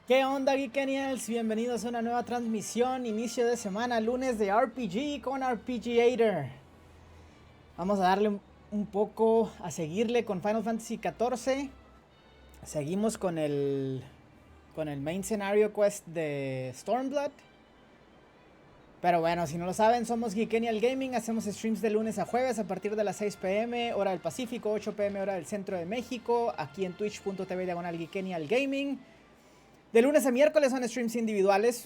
¿Qué onda, Geekenials? Bienvenidos a una nueva transmisión, inicio de semana, lunes de RPG con Arpeegiater. Vamos a darle un poco a seguirle con Final Fantasy XIV. Seguimos con el main scenario quest de Stormblood. Pero bueno, si no lo saben, somos Geekenial Gaming. Hacemos streams de lunes a jueves a partir de las 6 p.m. hora del Pacífico, 8 p.m. hora del Centro de México. Aquí en twitch.tv/Geekenial Gaming. De lunes a miércoles son streams individuales,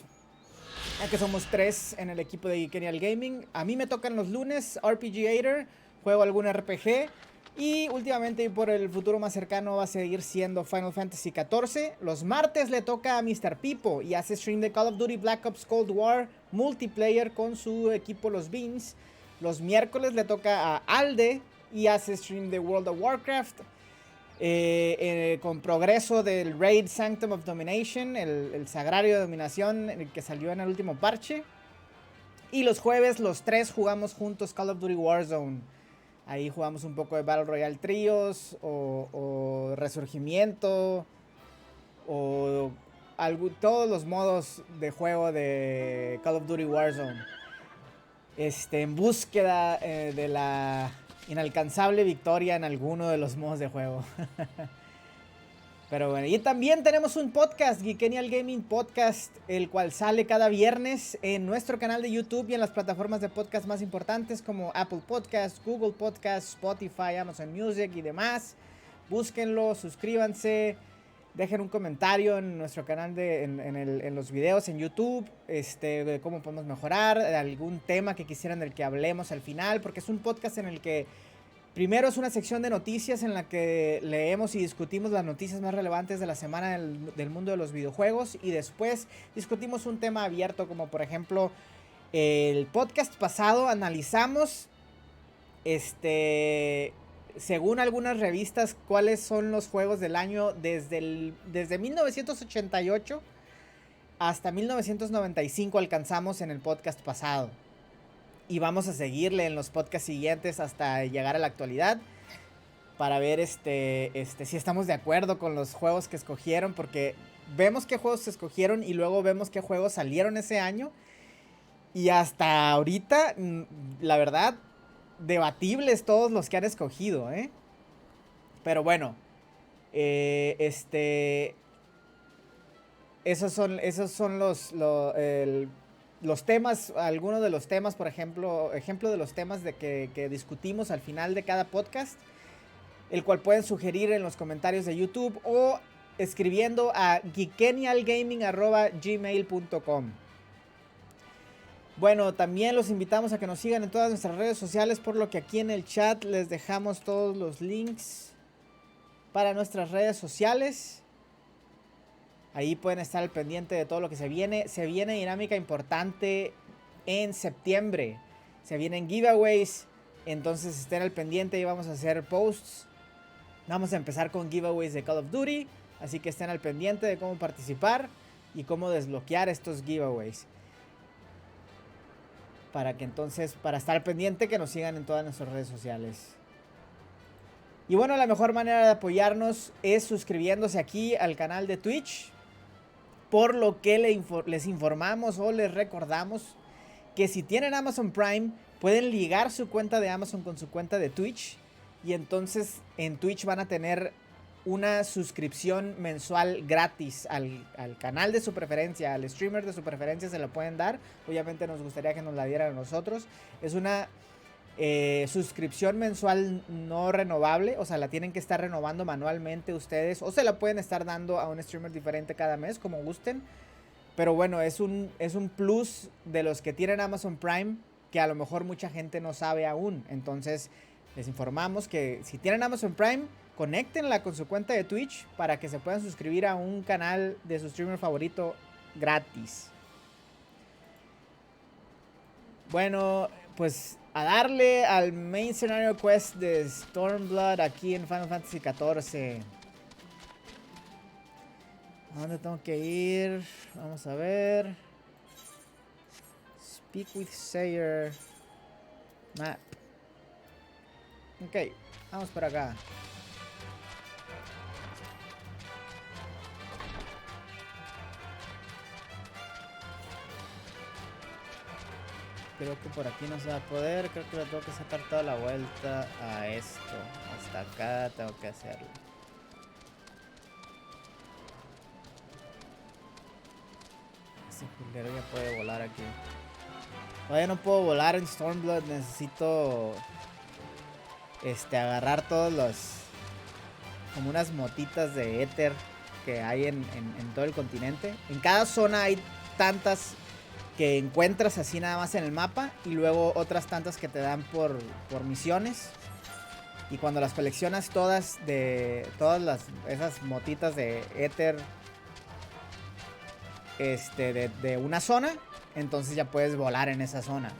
ya que somos 3 en el equipo de Geekenial Gaming. A mí me tocan los lunes Arpeegiater, juego algún RPG. Y últimamente y por el futuro más cercano va a seguir siendo Final Fantasy XIV. Los martes le toca a Mr. Pipo y hace stream de Call of Duty Black Ops Cold War multiplayer con su equipo los Beans. Los miércoles le toca a Alde y hace stream de World of Warcraft. Con progreso del Raid Sanctum of Domination, el Sagrario de Dominación, el que salió en el último parche. Y los jueves, los 3 jugamos juntos Call of Duty Warzone. Ahí jugamos un poco de Battle Royale Tríos, o Resurgimiento, o todos los modos de juego de Call of Duty Warzone. En búsqueda de la inalcanzable victoria en alguno de los modos de juego. Pero bueno, y también tenemos un podcast, Geekenial Gaming Podcast, el cual sale cada viernes en nuestro canal de YouTube y en las plataformas de podcast más importantes como Apple Podcasts, Google Podcasts, Spotify, Amazon Music y demás. Búsquenlo, suscríbanse, dejen un comentario en nuestro canal en los videos en YouTube, de cómo podemos mejorar, algún tema que quisieran del que hablemos al final, porque es un podcast en el que primero es una sección de noticias en la que leemos y discutimos las noticias más relevantes de la semana del mundo de los videojuegos, y después discutimos un tema abierto, como por ejemplo el podcast pasado analizamos según algunas revistas cuáles son los juegos del año desde 1988 hasta 1995 alcanzamos en el podcast pasado. Y vamos a seguirle en los podcasts siguientes hasta llegar a la actualidad para ver si estamos de acuerdo con los juegos que escogieron, porque vemos qué juegos se escogieron y luego vemos qué juegos salieron ese año. Y hasta ahorita, la verdad, debatibles todos los que han escogido, ¿eh? Pero bueno, esos son los temas, algunos de los temas, por ejemplo de los temas que discutimos al final de cada podcast, el cual pueden sugerir en los comentarios de YouTube o escribiendo a geekenialgaming@gmail.com. Bueno, también los invitamos a que nos sigan en todas nuestras redes sociales, por lo que aquí en el chat les dejamos todos los links para nuestras redes sociales. Ahí pueden estar al pendiente de todo lo que se viene. Se viene dinámica importante en septiembre. Se vienen giveaways. Entonces estén al pendiente y vamos a hacer posts. Vamos a empezar con giveaways de Call of Duty. Así que estén al pendiente de cómo participar y cómo desbloquear estos giveaways. Para estar al pendiente, que nos sigan en todas nuestras redes sociales. Y bueno, la mejor manera de apoyarnos es suscribiéndose aquí al canal de Twitch. Por lo que les informamos o les recordamos que si tienen Amazon Prime, pueden ligar su cuenta de Amazon con su cuenta de Twitch. Y entonces en Twitch van a tener una suscripción mensual gratis al canal de su preferencia, al streamer de su preferencia se la pueden dar. Obviamente nos gustaría que nos la dieran a nosotros. Es una suscripción mensual no renovable, o sea, la tienen que estar renovando manualmente ustedes, o se la pueden estar dando a un streamer diferente cada mes, como gusten. Pero bueno, es un plus de los que tienen Amazon Prime, que a lo mejor mucha gente no sabe aún. Entonces les informamos que si tienen Amazon Prime, conéctenla con su cuenta de Twitch para que se puedan suscribir a un canal de su streamer favorito gratis. Bueno, pues a darle al main scenario quest de Stormblood aquí en Final Fantasy XIV. ¿A dónde tengo que ir? Vamos a ver. Speak with Sayer. Map. Ok, vamos por acá. Creo que por aquí no se va a poder. Creo que le tengo que sacar toda la vuelta a esto. Hasta acá tengo que hacerlo. Ese culero ya puede volar aquí. Todavía no puedo volar en Stormblood. Necesito agarrar todos los, como unas motitas de éter que hay en todo el continente. En cada zona hay tantas que encuentras así nada más en el mapa, y luego otras tantas que te dan por misiones. Y cuando las coleccionas todas esas motitas de éter de una zona, entonces ya puedes volar en esa zona.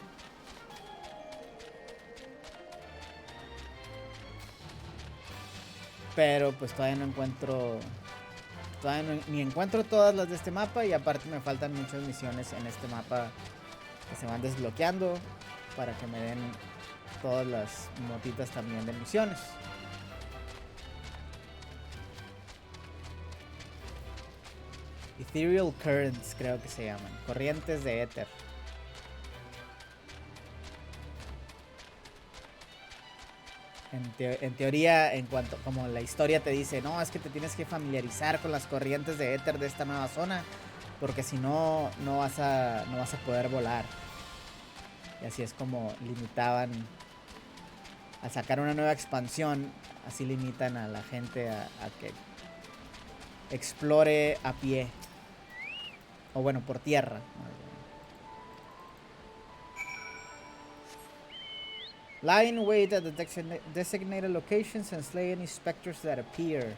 Pero pues todavía no encuentro, ni encuentro todas las de este mapa, y aparte me faltan muchas misiones en este mapa que se van desbloqueando para que me den todas las motitas también de misiones. Ethereal Currents creo que se llaman, corrientes de éter. En teoría, en cuanto como la historia te dice, no, es que te tienes que familiarizar con las corrientes de éter de esta nueva zona, porque si no, no vas a poder volar. Y así es como limitaban, al sacar una nueva expansión, así limitan a la gente a que explore a pie. O bueno, por tierra. Lie in wait at the designated locations and slay any specters that appear.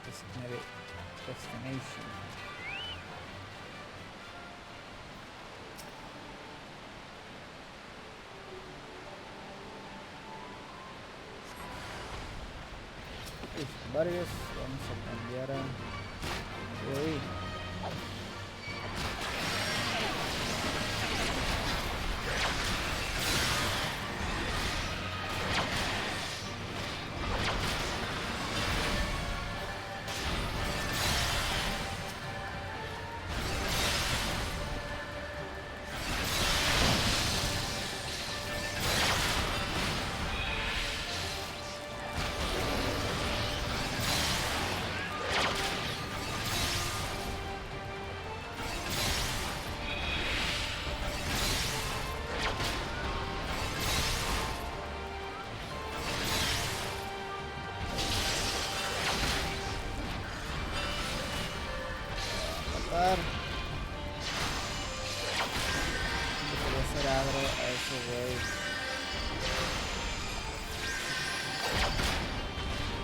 Designated destination. Varios, vamos a cambiar a hoy.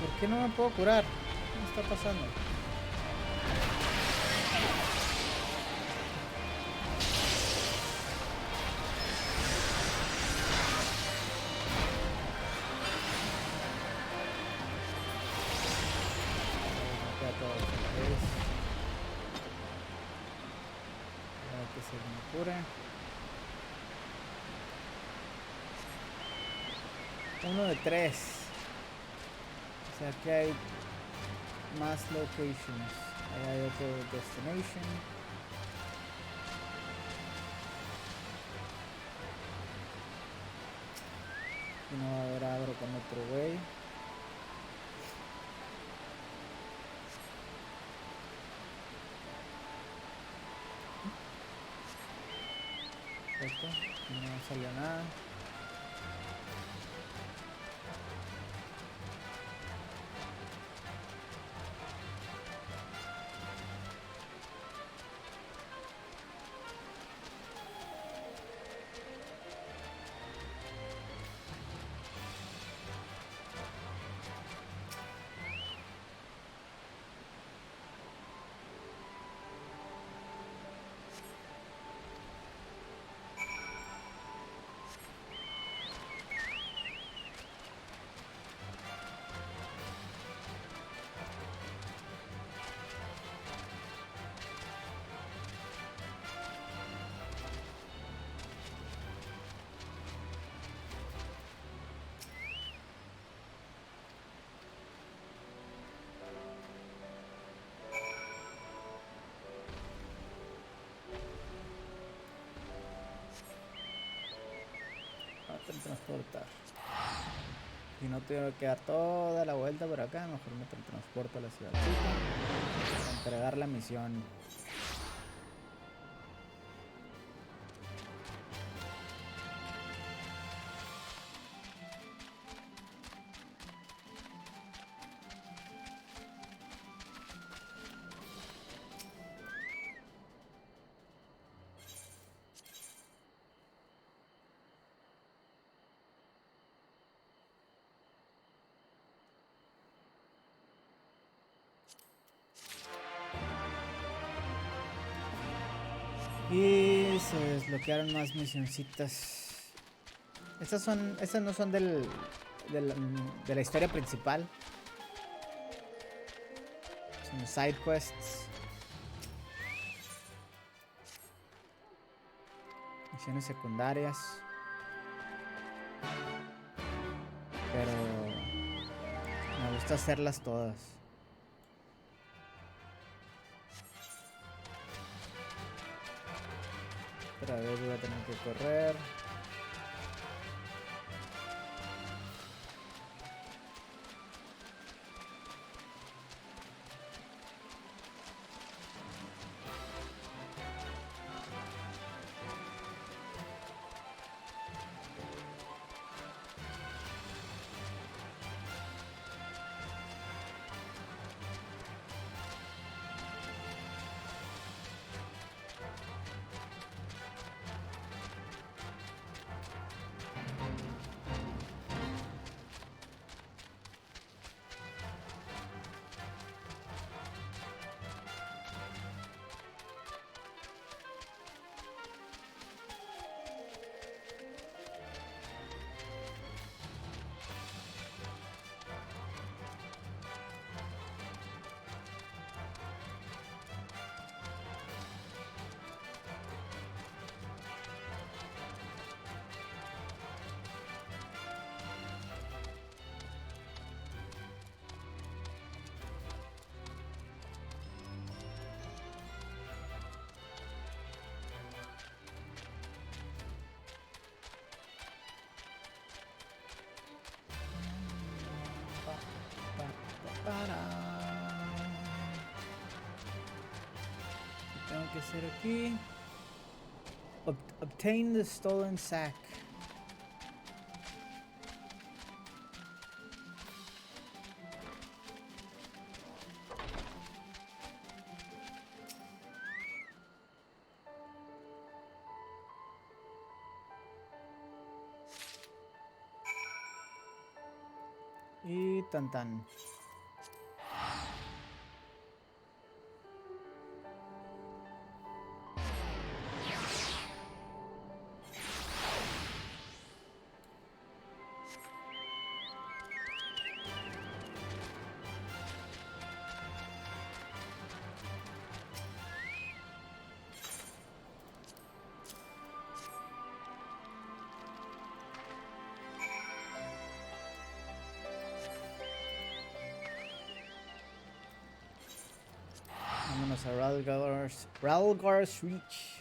¿Por qué no me puedo curar? ¿Qué está pasando? Que se me cure. 1 de 3. O sea que hay más locations. Ahí hay otro destination. Y no va a haber agro con otro güey. Perfecto. Y no salió nada. teletransportar. Si no tengo que dar toda la vuelta por acá, mejor me teletransporto a la ciudad para entregar la misión. Y se desbloquearon más misioncitas. Estas no son de la historia principal. Son side quests. Misiones secundarias. Pero me gusta hacerlas todas. Otra vez voy a tener que correr. ¿Qué tengo que hacer aquí? Obtain the stolen sack. Y tan tan. Vámonos a Ralgar's Reach.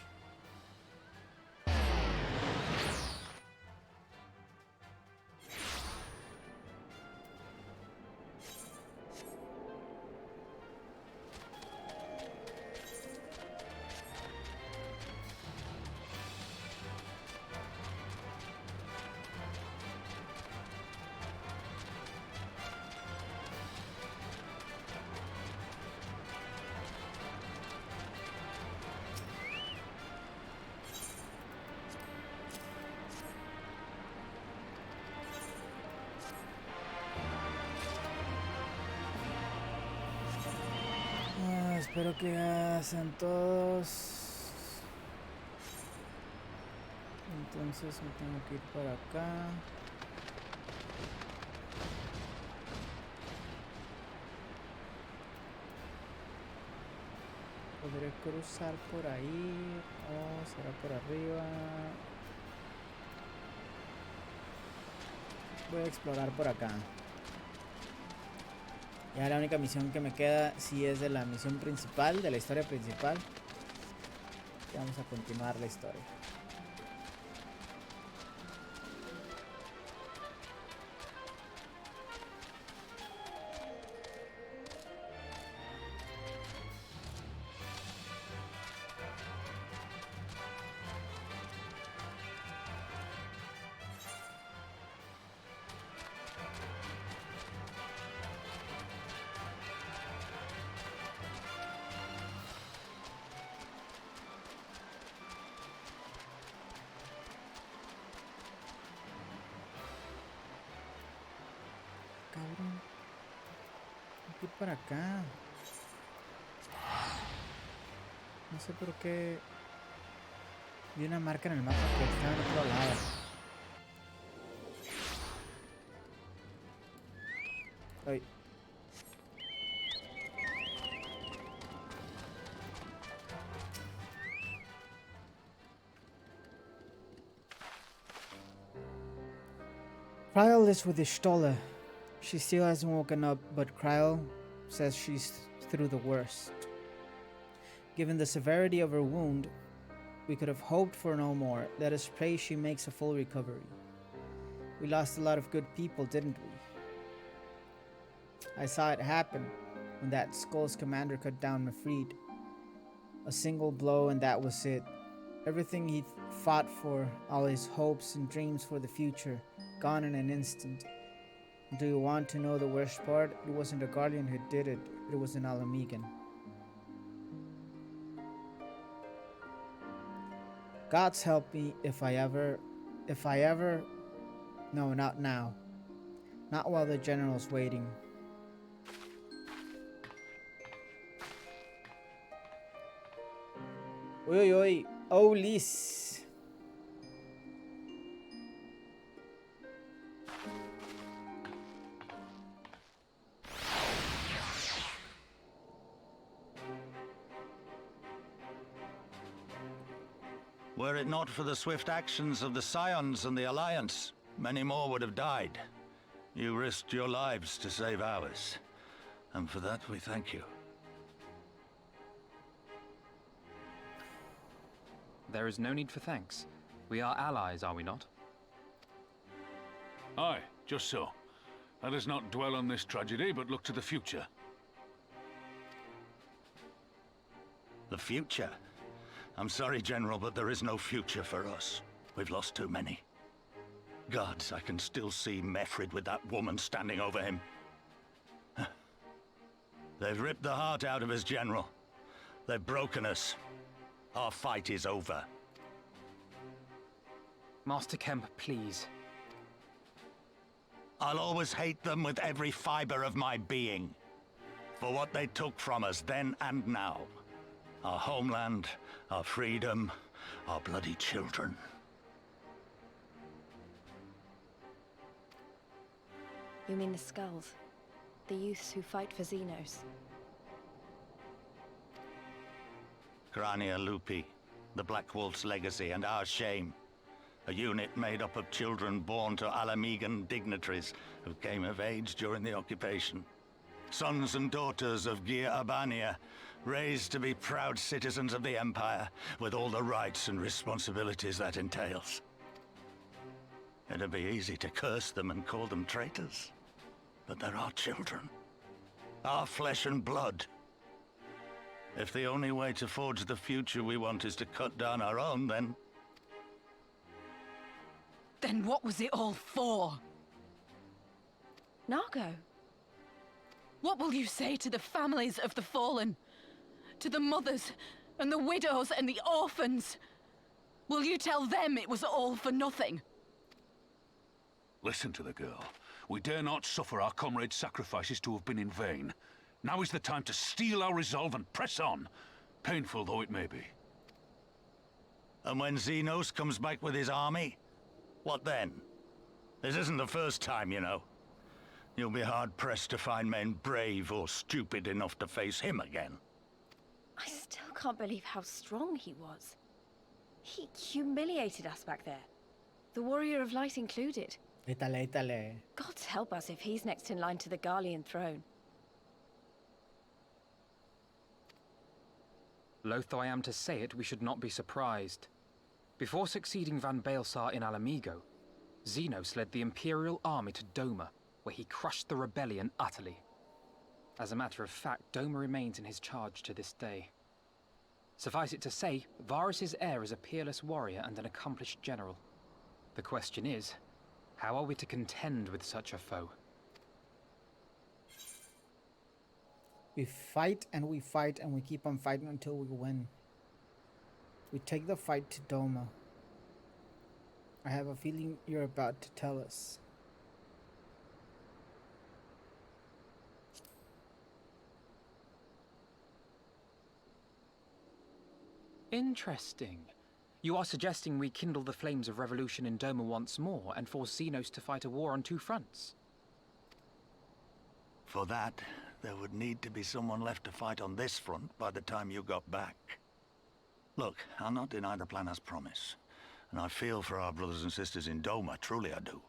Espero que ya sean todos. Entonces me tengo que ir para acá. Podré cruzar por ahí o será por arriba. Voy a explorar por acá. Ya la única misión que me queda sí es de la misión principal, de la historia principal. Y vamos a continuar la historia. ir para acá. No sé por qué. Vi una marca en el mapa que estaba en otro lado. Ay. Kryle is with Ishtola. She still hasn't woken up, but Kryle says she's through the worst. Given the severity of her wound, we could have hoped for no more. Let us pray she makes a full recovery. We lost a lot of good people, didn't we? I saw it happen when that Skull's commander cut down Mifrid. A single blow and that was it. Everything he fought for, all his hopes and dreams for the future, gone in an instant. And do you want to know the worst part? It wasn't a Guardian who did it, it was an Alamegan. God's help me if I ever... No, not now. Not while the general's waiting. Oi, oi, oi. Oh, Liz. Were it not for the swift actions of the Scions and the Alliance, many more would have died. You risked your lives to save ours, and for that we thank you. There is no need for thanks. We are allies, are we not? Aye, just so. Let us not dwell on this tragedy, but look to the future. The future? I'm sorry, General, but there is no future for us. We've lost too many. Gods, I can still see Mefrid with that woman standing over him. They've ripped the heart out of us, General. They've broken us. Our fight is over. Master Kemp, please. I'll always hate them with every fiber of my being. For what they took from us then and now. Our homeland, our freedom, our bloody children. You mean the Skulls? The youths who fight for Xenos? Grania Lupi, the Black Wolf's legacy and our shame. A unit made up of children born to Alamegan dignitaries who came of age during the occupation. Sons and daughters of Gia Abania, raised to be proud citizens of the Empire, with all the rights and responsibilities that entails. It'd be easy to curse them and call them traitors. But they're our children. Our flesh and blood. If the only way to forge the future we want is to cut down our own, then... Then what was it all for? Nargo? What will you say to the families of the fallen? To the mothers, and the widows, and the orphans? Will you tell them it was all for nothing? Listen to the girl. We dare not suffer our comrades' sacrifices to have been in vain. Now is the time to steel our resolve and press on, painful though it may be. And when Xenos comes back with his army, what then? This isn't the first time, you know. You'll be hard-pressed to find men brave or stupid enough to face him again. I still can't believe how strong he was. He humiliated us back there. The Warrior of Light included. Étale, étale. God's help us if he's next in line to the Garlean throne. Loath though I am to say it, we should not be surprised. Before succeeding Van Baelsar in Alamigo, Xenos led the Imperial army to Doma, where he crushed the rebellion utterly. As a matter of fact, Doma remains in his charge to this day. Suffice it to say, Varus's heir is a peerless warrior and an accomplished general. The question is, how are we to contend with such a foe? We fight and we keep on fighting until we win. We take the fight to Doma. I have a feeling you're about to tell us. Interesting. You are suggesting we kindle the flames of revolution in Doma once more and force Xenos to fight a war on two fronts? For that, there would need to be someone left to fight on this front by the time you got back. Look, I'll not deny the plan as promised, and I feel for our brothers and sisters in Doma, truly I do.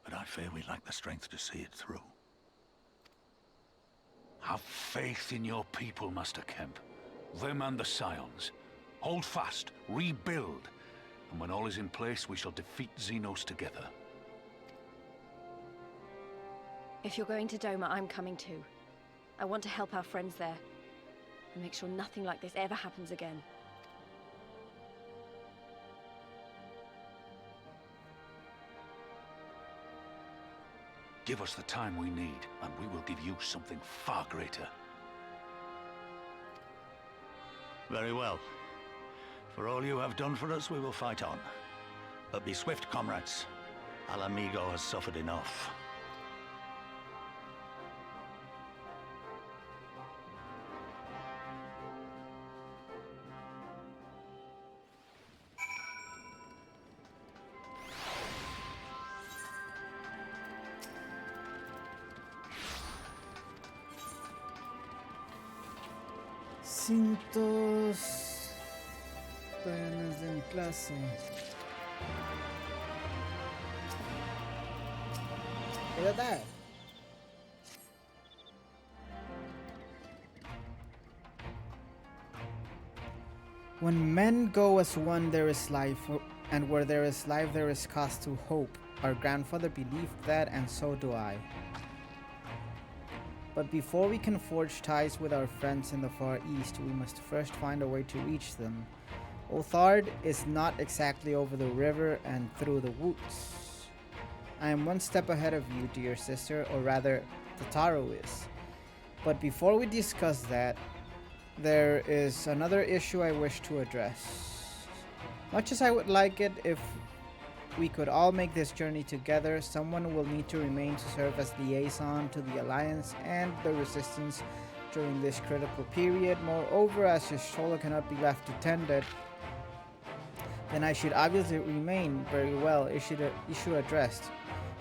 But I fear we lack the strength to see it through. Have faith in your people, Master Kemp. Them and the Scions. Hold fast, rebuild, and when all is in place, we shall defeat Xenos together. If you're going to Doma, I'm coming too. I want to help our friends there, and make sure nothing like this ever happens again. Give us the time we need, and we will give you something far greater. Very well. For all you have done for us, we will fight on. But be swift, comrades. Alamigo has suffered enough. Cintos. Planes de mi clase. Look at that. When men go as one, there is life, and where there is life, there is cause to hope. Our grandfather believed that, and so do I. But before we can forge ties with our friends in the Far East, we must first find a way to reach them. Othard is not exactly over the river and through the woods. I am one step ahead of you, dear sister, or rather, Tataru is. But before we discuss that, there is another issue I wish to address. Much as I would like it if we could all make this journey together, someone will need to remain to serve as liaison to the Alliance and the Resistance during this critical period. Moreover, as your solo cannot be left unattended, then I should obviously remain. Very well, issue addressed.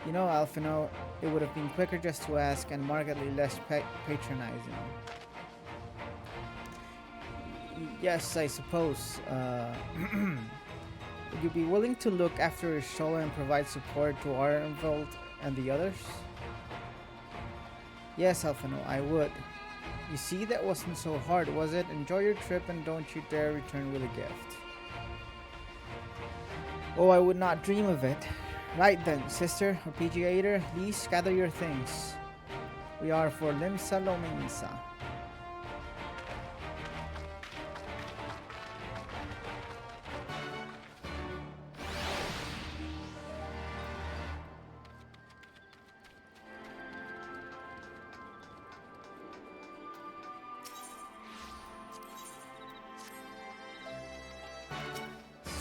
You know, Alphino, it would have been quicker just to ask and markedly less patronizing. Yes, I suppose. Would you be willing to look after Shola and provide support to Arnvold and the others? Yes, Alphino, I would. You see, that wasn't so hard, was it? Enjoy your trip and don't you dare return with a gift. Oh, I would not dream of it. Right then, sister, Arpeegiater, please gather your things. We are for Limsa Lominsa.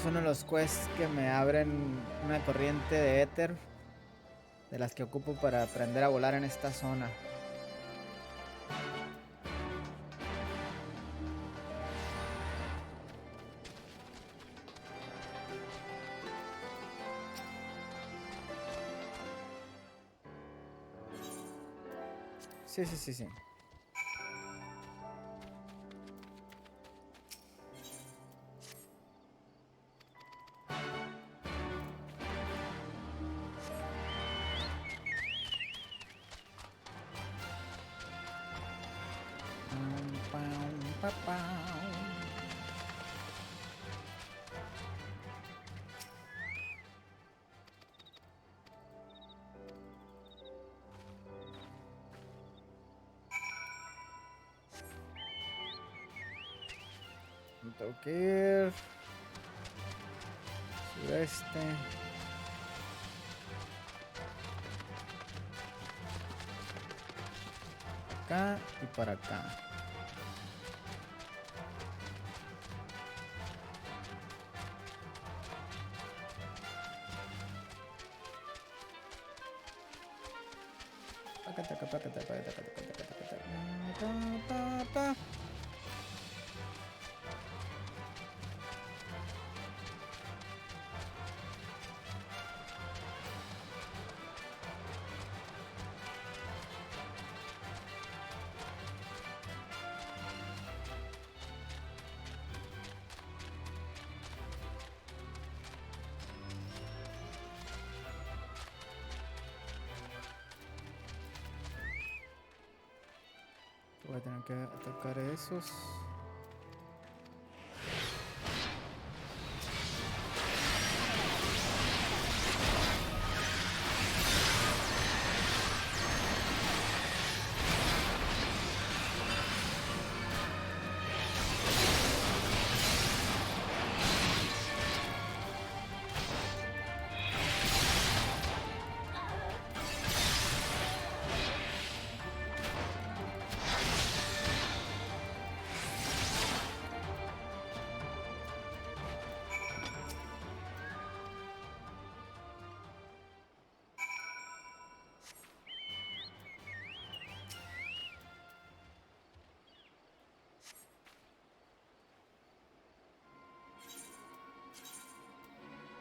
Son los quests que me abren una corriente de éter de las que ocupo para aprender a volar en esta zona. Sí. Tengo que ir sureste, acá y para acá. Voy a tener que atacar esos.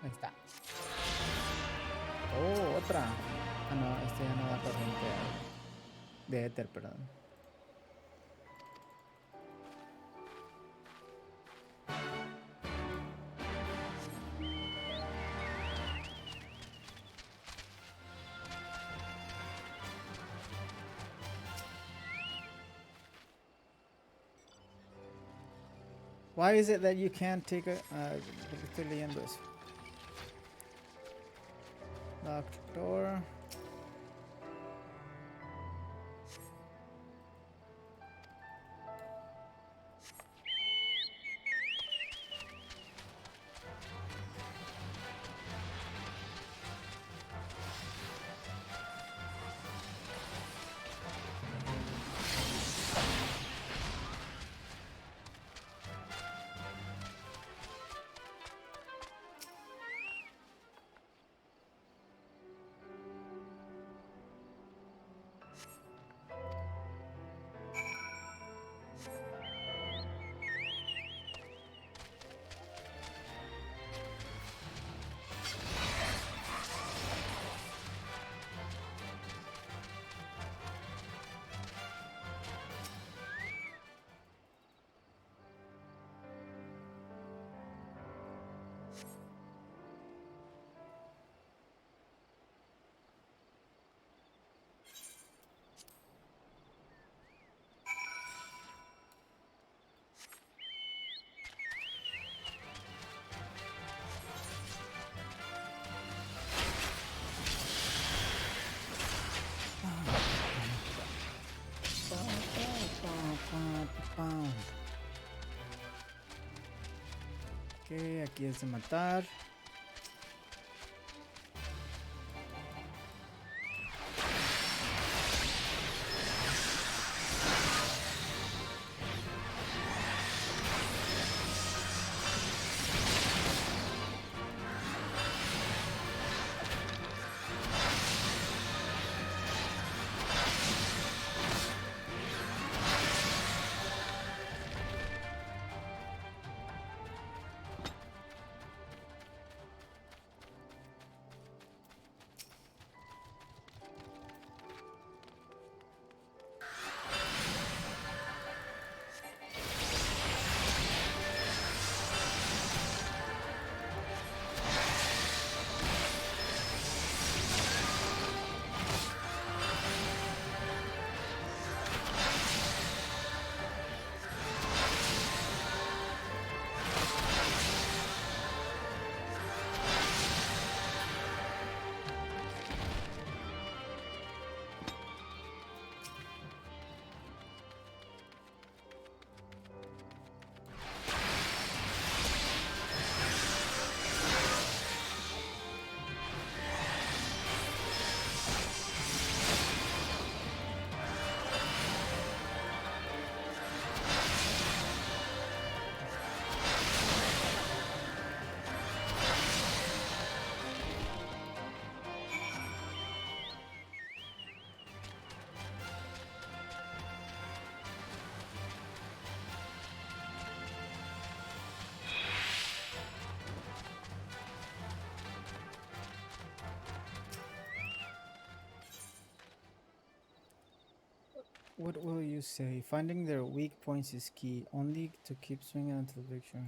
Ahí está. Oh, otra. Ah, no, este ya no da corriente de éter, perdón. Why is it that you can't take a... estoy leyendo eso. Locked door. Ok, aquí es de matar. What will you say? Finding their weak points is key. Only to keep swinging until victory.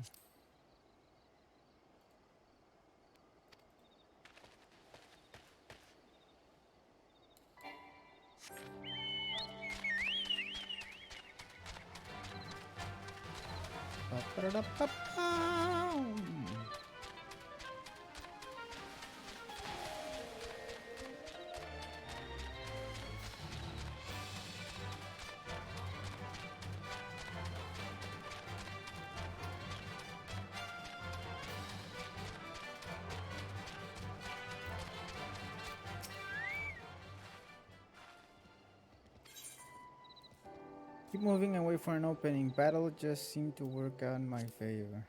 Keep moving and wait for an opening. Battle just seemed to work out in my favor.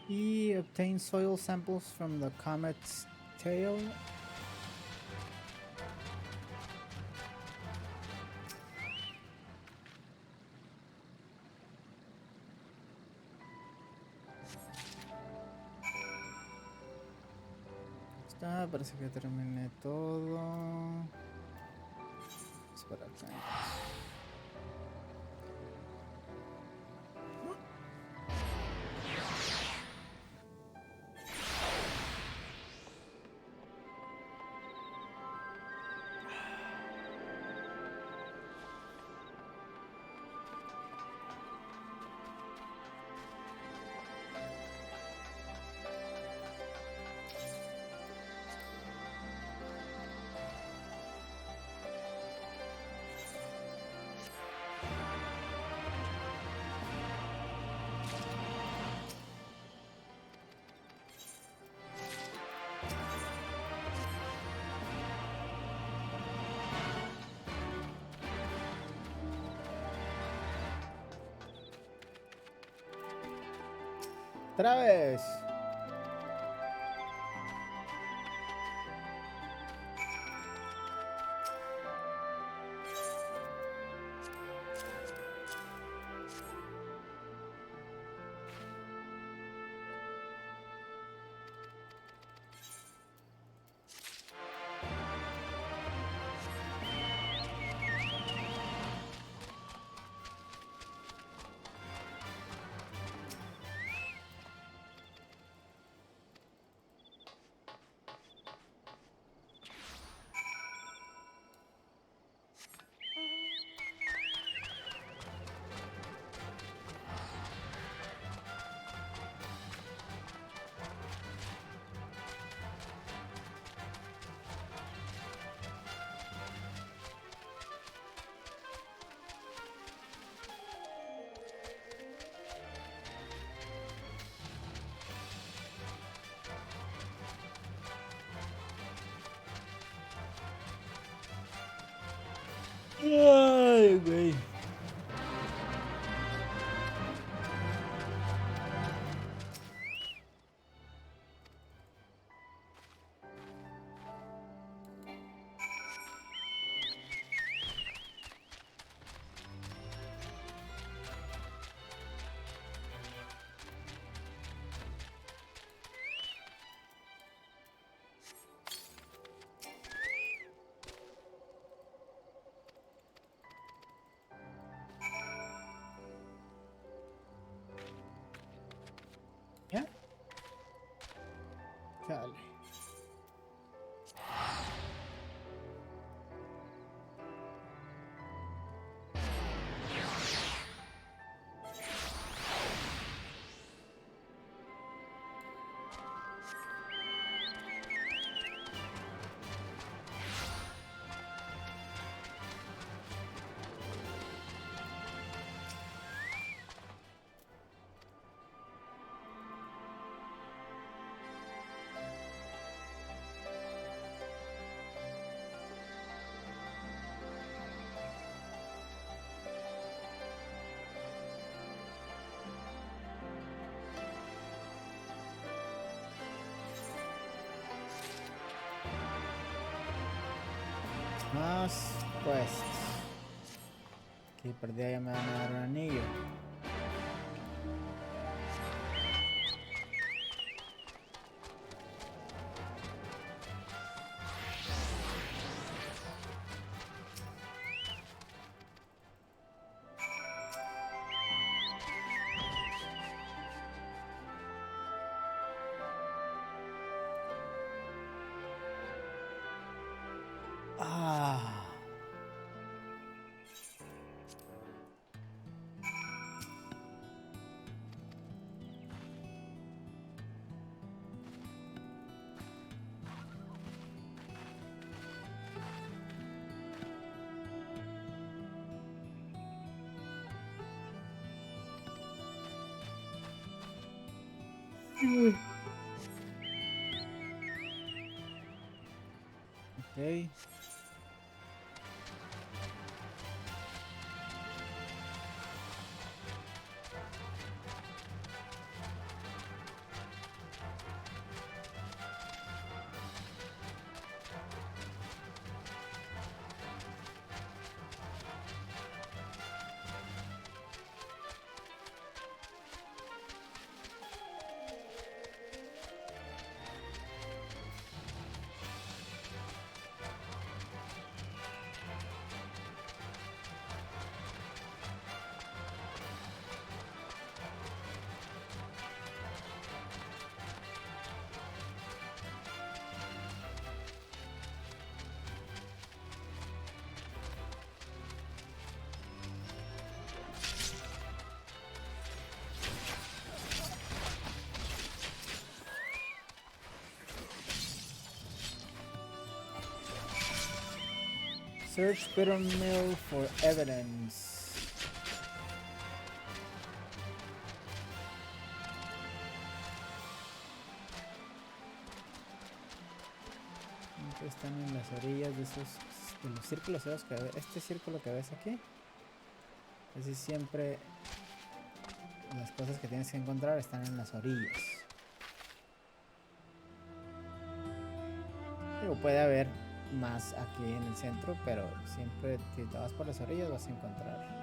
He obtained soil samples from the comet's tail. Está, parece que terminé todo. Espera acá. Otra vez. Chale. Más quests. Aquí perdida ya me van a dar un anillo. Ah. Okay. Search Bitter Mill for evidence. Están en las orillas de los círculos esos que ves. Este círculo que ves aquí. Así siempre las cosas que tienes que encontrar están en las orillas. Digo, puede haber más aquí en el centro, pero siempre si te vas por las orillas vas a encontrar.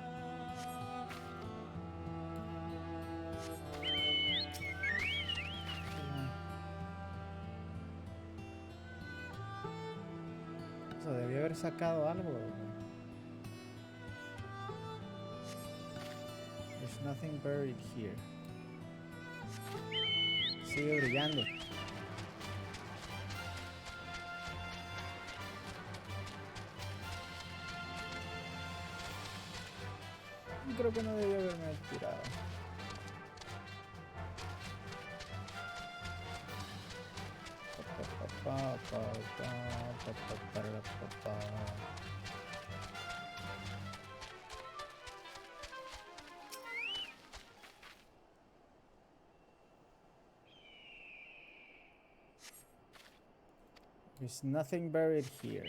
Eso debió haber sacado algo. There's nothing buried here. Sigue brillando. Creo que no debía haberme tirado. There's nothing buried here.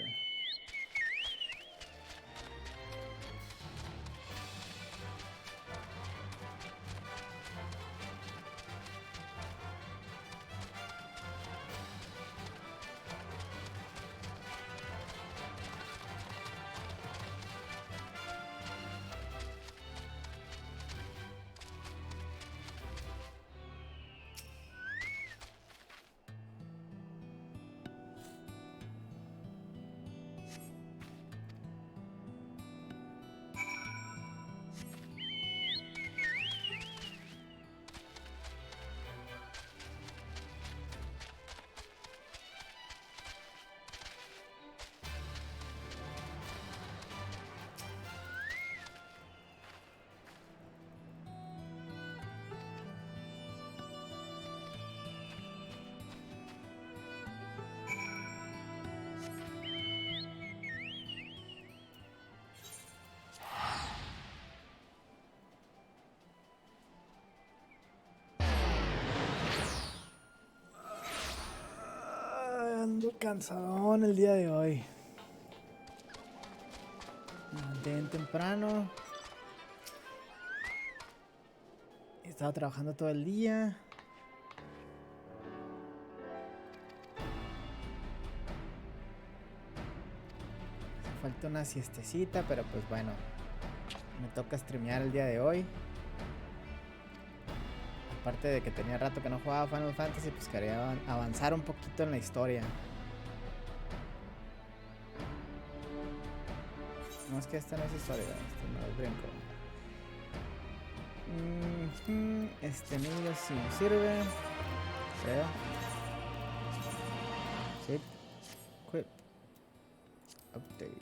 Cansadón el día de hoy. Me levanté bien temprano. He estado trabajando todo el día. Hace falta una siestecita, pero pues bueno. Me toca streamear el día de hoy. Aparte de que tenía rato que no jugaba Final Fantasy, pues quería avanzar un poquito en la historia. No, es que esta no es historia, este no es brinco. Este medio sí me sirve. Sea. Save. Quit. Update.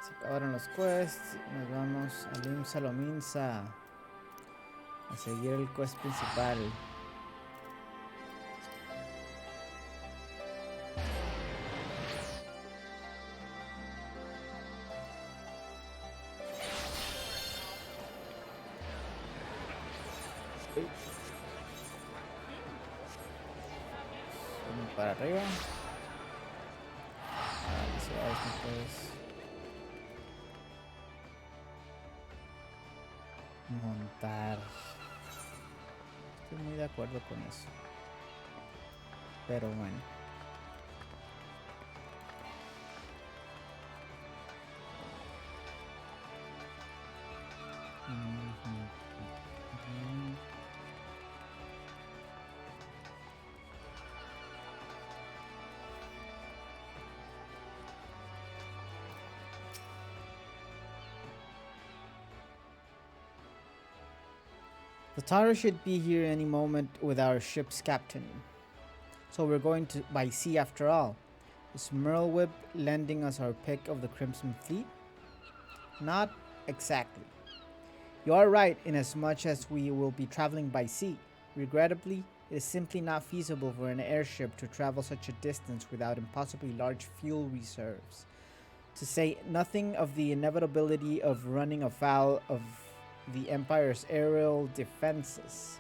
Se acabaron los quests. Nos vamos a Lim Salominsa a seguir el quest principal. Para arriba. Montar. Estoy muy de acuerdo con eso. Pero bueno. The Tara should be here any moment with our ship's captain. So we're going to by sea after all. Is Merlewhip lending us our pick of the Crimson Fleet? Not exactly. You are right in as much as we will be traveling by sea. Regrettably, it is simply not feasible for an airship to travel such a distance without impossibly large fuel reserves. To say nothing of the inevitability of running afoul of the Empire's aerial defenses.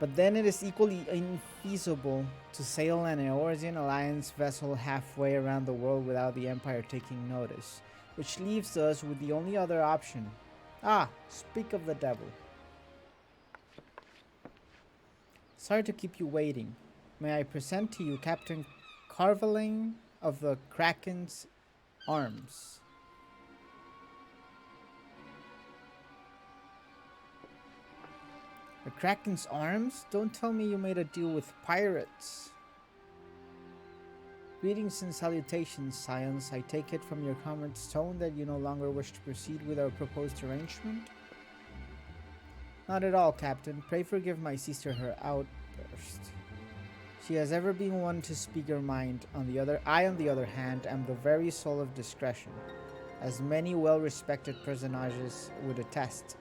But then it is equally infeasible to sail an Eorzean Alliance vessel halfway around the world without the Empire taking notice, which leaves us with the only other option. Ah, speak of the devil. Sorry to keep you waiting. May I present to you Captain Carveling of the Kraken's Arms. The Kraken's Arms? Don't tell me you made a deal with pirates. Greetings and salutations, Science. I take it from your comrade's tone that you no longer wish to proceed with our proposed arrangement? Not at all, Captain. Pray forgive my sister her outburst. She has ever been one to speak her mind. I, on the other hand, am the very soul of discretion, as many well-respected personages would attest.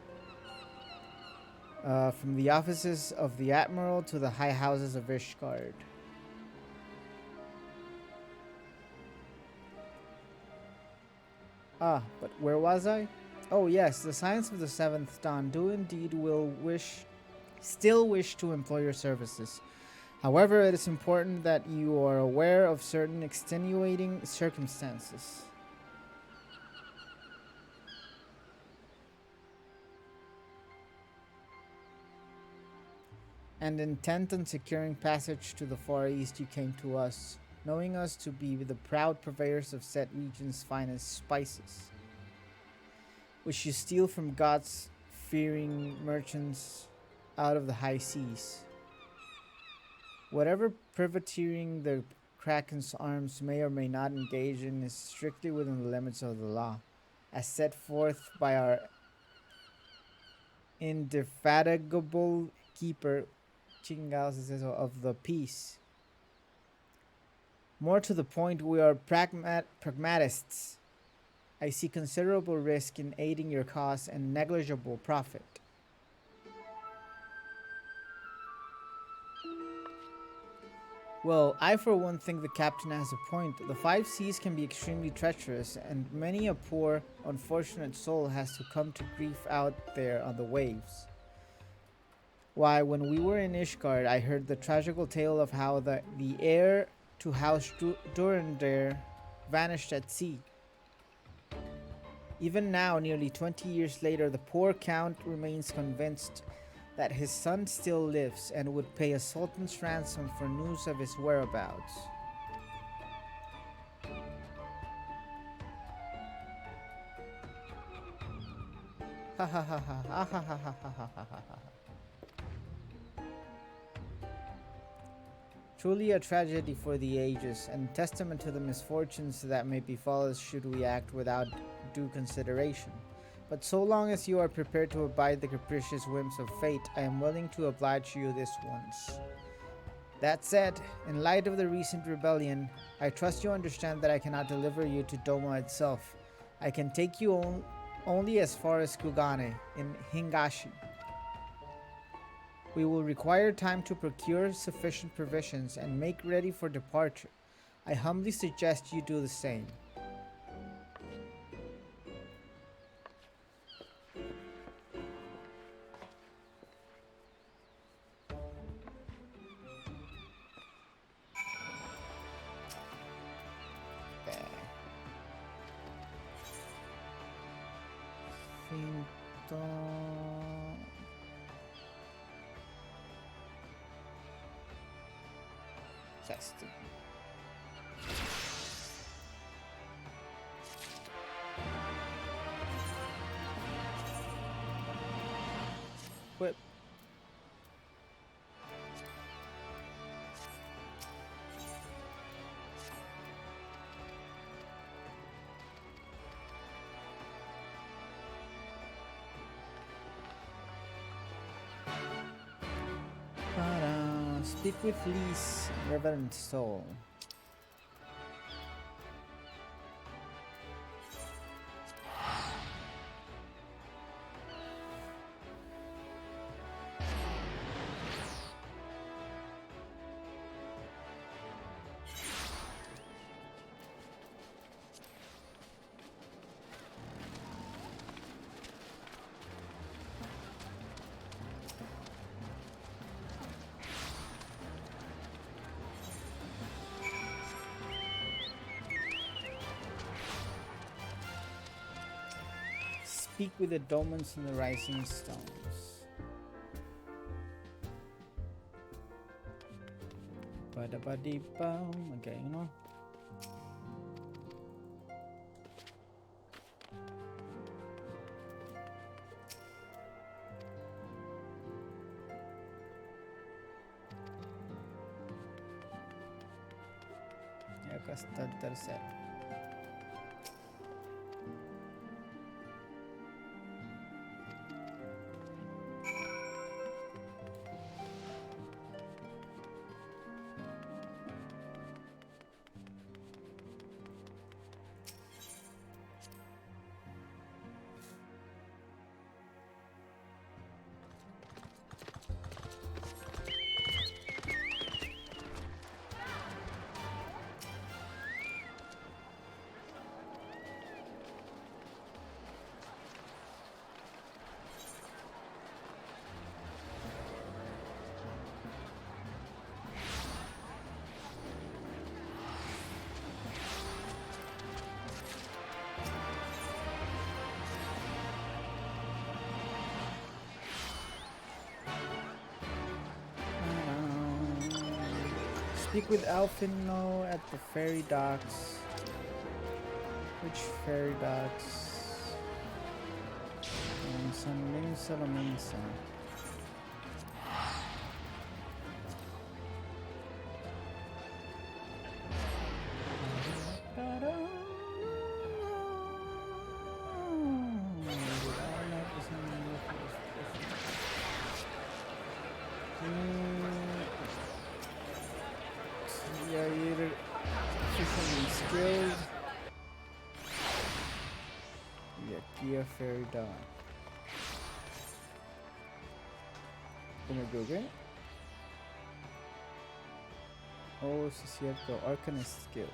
From the offices of the Admiral to the high houses of Ishgard. Ah, but where was I? Oh yes, the Science of the Seventh Dawn do indeed still wish to employ your services. However, it is important that you are aware of certain extenuating circumstances. And intent on securing passage to the Far East, you came to us, knowing us to be the proud purveyors of said region's finest spices, which you steal from God's fearing merchants out of the high seas. Whatever privateering the Kraken's Arms may or may not engage in is strictly within the limits of the law, as set forth by our indefatigable keeper of the peace. More to the point, we are pragmatists. I see considerable risk in aiding your cause and negligible profit. Well, I for one think the captain has a point. The five seas can be extremely treacherous, and many a poor, unfortunate soul has to come to grief out there on the waves. Why, when we were in Ishgard, I heard the tragical tale of how the heir to House Durandare vanished at sea. Even now, nearly 20 years later, the poor count remains convinced that his son still lives and would pay a sultan's ransom for news of his whereabouts. Ha ha ha ha ha ha ha ha ha ha ha. Truly a tragedy for the ages, and testament to the misfortunes that may befall us should we act without due consideration. But so long as you are prepared to abide the capricious whims of fate, I am willing to oblige you this once. That said, in light of the recent rebellion, I trust you understand that I cannot deliver you to Doma itself. I can take you only as far as Kugane, in Hingashi. We will require time to procure sufficient provisions and make ready for departure. I humbly suggest you do the same. Testing. Whip. Speak with Lee's reverent soul. Speak with the Domans and the Rising Stones. Ba-da-ba-dee-bum. Okay, you know. Y acá está el tercero. Speak with Alfino at the ferry docks. Which ferry docks? Minsa la Minsa. Fairy dog. ¿Cómo jugué? Oh, sí es cierto. Arcanist skill.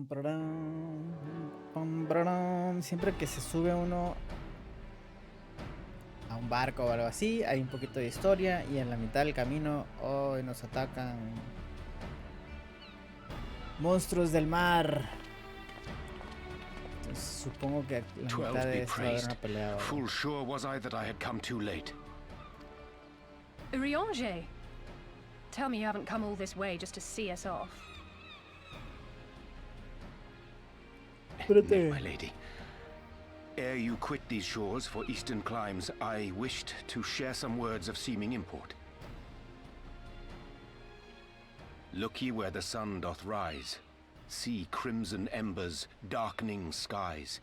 Pum, pararam, pum, pararam. Siempre que se sube uno a un barco o algo así, hay un poquito de historia y en la mitad del camino hoy nos atacan monstruos del mar. Entonces, supongo que la mitad de esto va a haber una pelea. Full sure was I that I had come too late. Urianger! Tell me you haven't come all this way just to see us off. Nay, my lady. Ere you quit these shores for eastern climes, I wished to share some words of seeming import. Look ye where the sun doth rise. See crimson embers, darkening skies.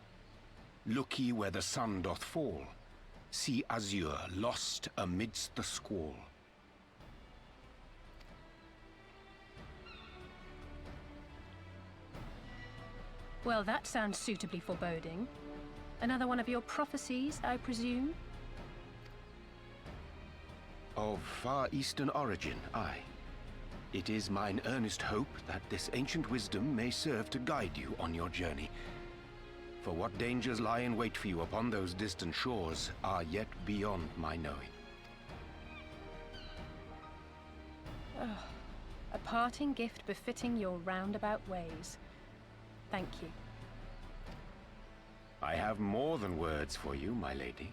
Look ye where the sun doth fall. See azure lost amidst the squall. Well, that sounds suitably foreboding. Another one of your prophecies, I presume? Of far eastern origin, aye. It is mine earnest hope that this ancient wisdom may serve to guide you on your journey. For what dangers lie in wait for you upon those distant shores are yet beyond my knowing. Oh, a parting gift befitting your roundabout ways. Thank you. I have more than words for you, my lady.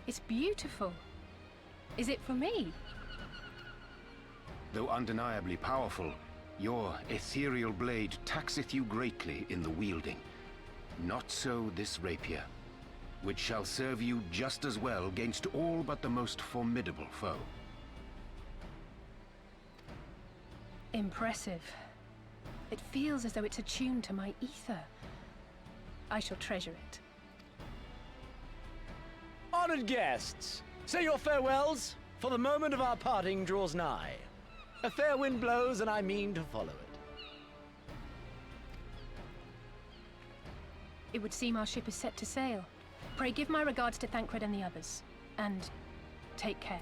It's beautiful. Is it for me? Though undeniably powerful, your ethereal blade taxeth you greatly in the wielding. Not so this rapier, which shall serve you just as well against all but the most formidable foe. Impressive. It feels as though it's attuned to my ether. I shall treasure it. Honored guests, say your farewells, for the moment of our parting draws nigh. A fair wind blows, and I mean to follow it. It would seem our ship is set to sail. Pray give my regards to Thancred and the others, and take care.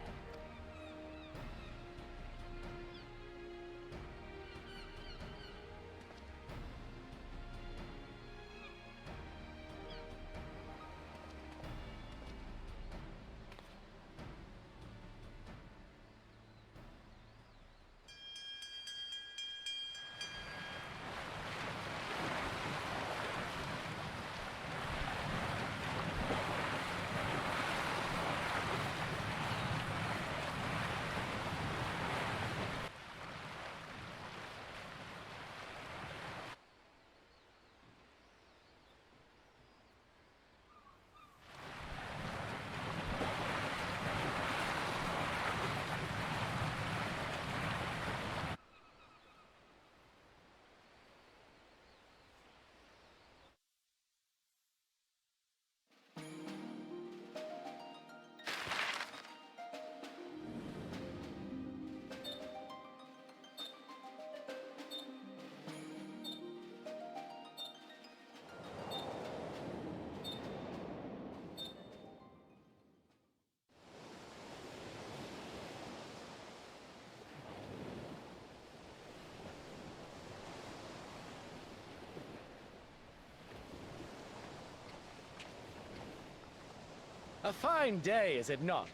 A fine day, is it not?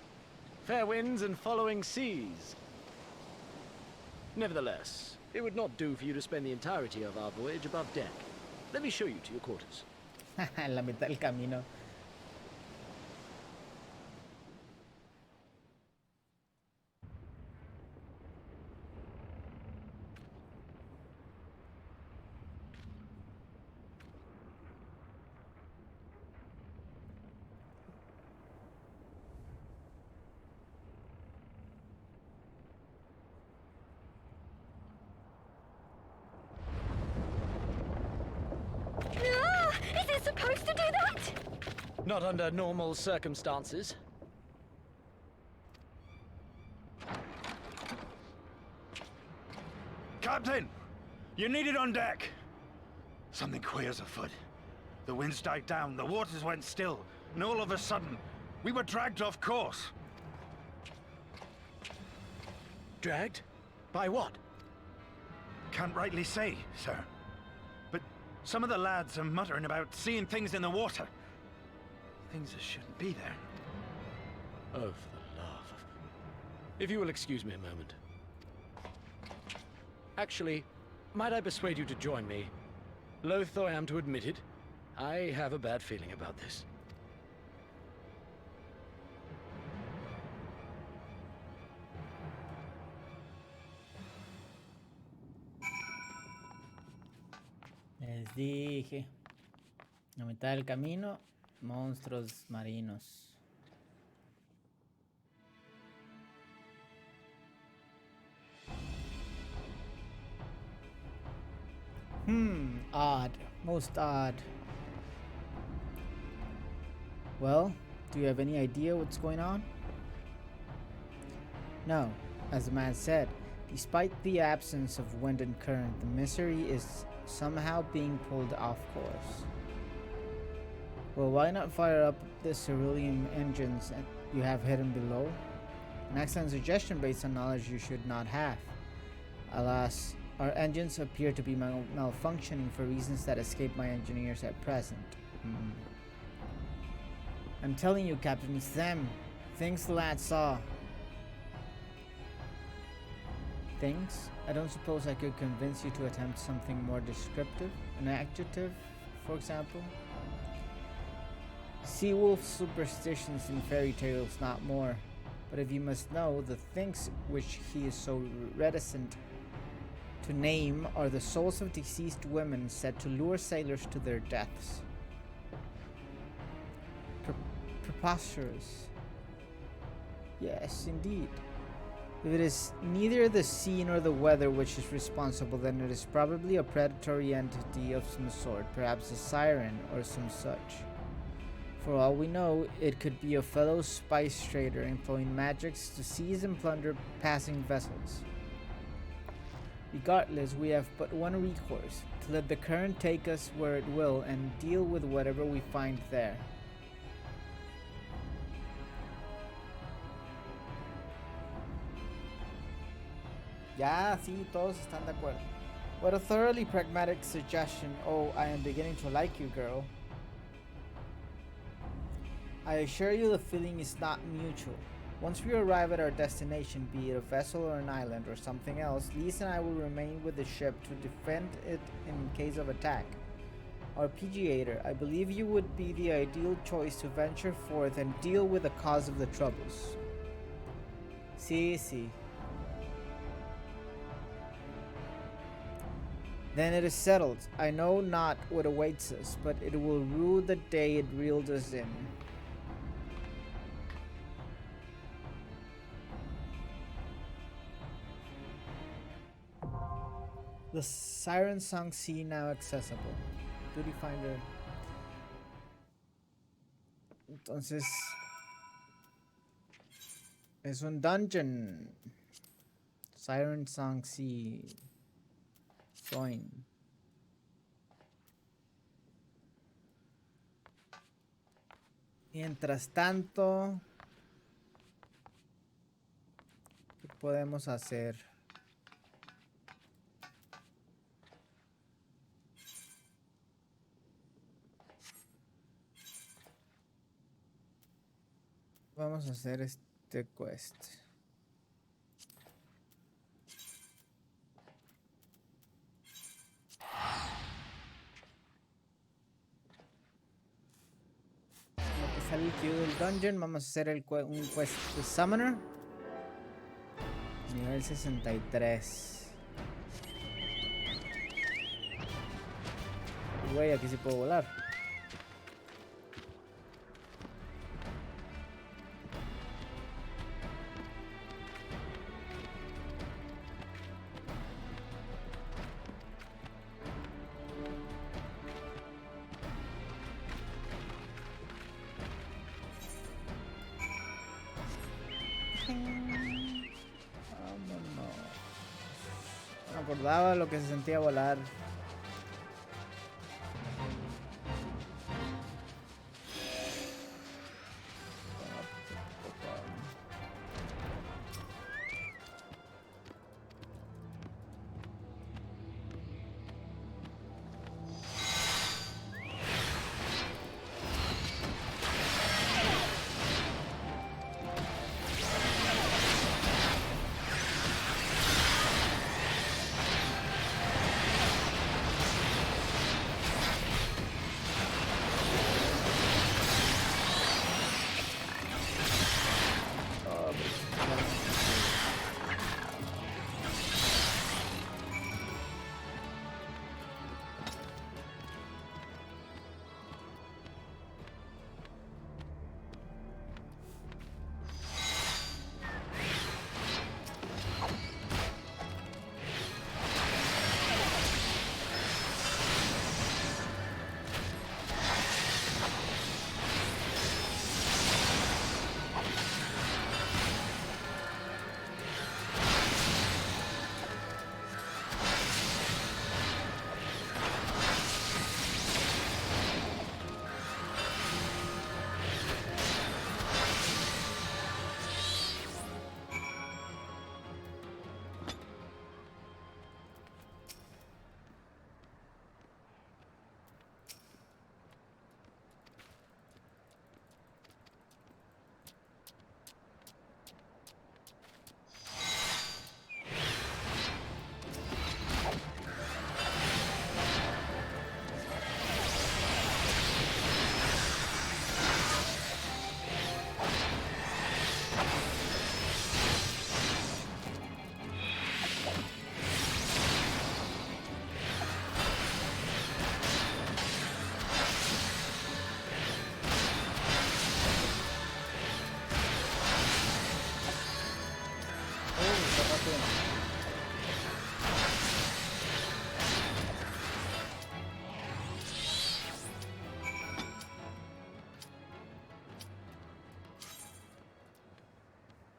Fair winds and following seas. Nevertheless, it would not do for you to spend the entirety of our voyage above deck. Let me show you to your quarters. En la mitad del camino. Is it supposed to do that? Not under normal circumstances. Captain! You're needed on deck! Something queer's afoot. The winds died down, the waters went still, and all of a sudden, we were dragged off course. Dragged? By what? Can't rightly say, sir. But some of the lads are muttering about seeing things in the water. Things that shouldn't be there. Oh, for the love of... If you will excuse me a moment. Actually, might I persuade you to join me? Loath though I am to admit it, I have a bad feeling about this. Les dije. A mitad del camino, monstruos marinos. Odd. Most odd. Well, do you have any idea what's going on? No, as the man said, despite the absence of wind and current, the mystery is somehow being pulled off course. Well, why not fire up the cerulean engines you have hidden below? An excellent suggestion based on knowledge you should not have. Alas, our engines appear to be malfunctioning for reasons that escape my engineers at present. I'm telling you, Captain, it's them. Things the lad saw. Things? I don't suppose I could convince you to attempt something more descriptive? An adjective, for example? Seawolf superstitions in fairy tales, not more. But if you must know, the things which he is so reticent to name are the souls of deceased women said to lure sailors to their deaths. Preposterous. Yes, indeed. If it is neither the sea nor the weather which is responsible, then it is probably a predatory entity of some sort, perhaps a siren or some such. For all we know, it could be a fellow spice trader employing magics to seize and plunder passing vessels. Regardless, we have but one recourse, to let the current take us where it will and deal with whatever we find there. Ya, sí, todos están de acuerdo. What a thoroughly pragmatic suggestion. Oh, I am beginning to like you, girl. I assure you the feeling is not mutual. Once we arrive at our destination, be it a vessel or an island or something else, Lise and I will remain with the ship to defend it in case of attack. Arpeegiater, I believe you would be the ideal choice to venture forth and deal with the cause of the troubles. Sí, sí. Then it is settled. I know not what awaits us, but it will rue the day it reeled us in. The Siren Song Sea now accessible. Duty Finder. Entonces es un dungeon. Siren Song Sea. Join. Mientras tanto, ¿qué podemos hacer? Vamos a hacer este quest. Lo que sale el queue del dungeon, vamos a hacer un quest de Summoner. Nivel 63. Güey, aquí sí puedo volar. Acordaba lo que se sentía volar.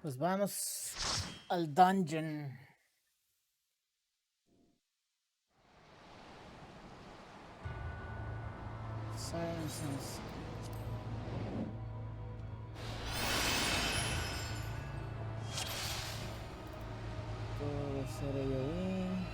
Pues vamos al dungeon. Sciences. Todo será yo ahí.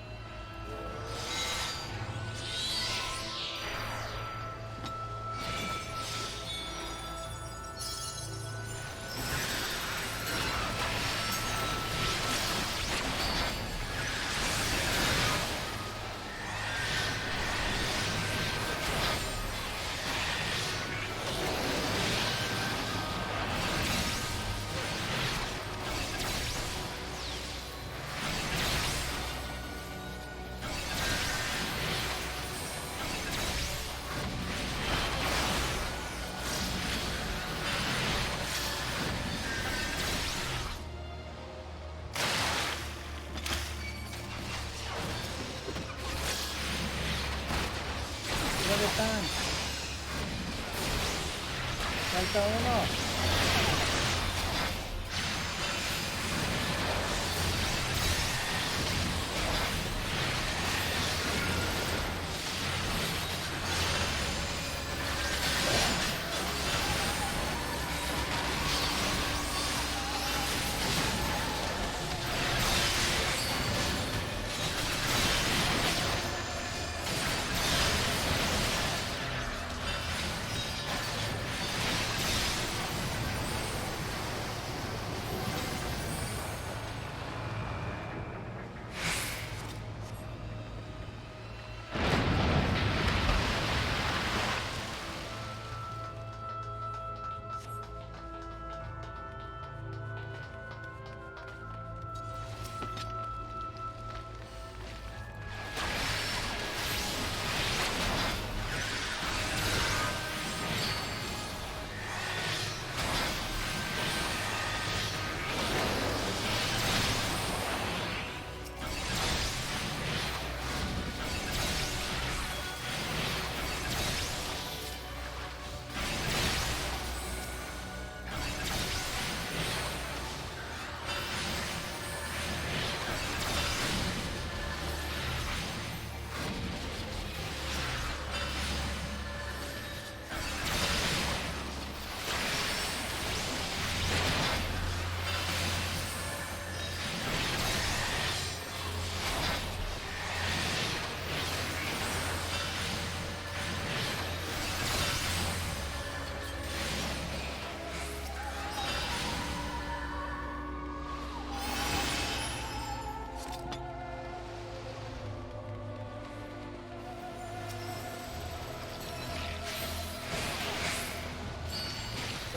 ¿Dónde están? Falta uno.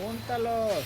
¡Júntalos!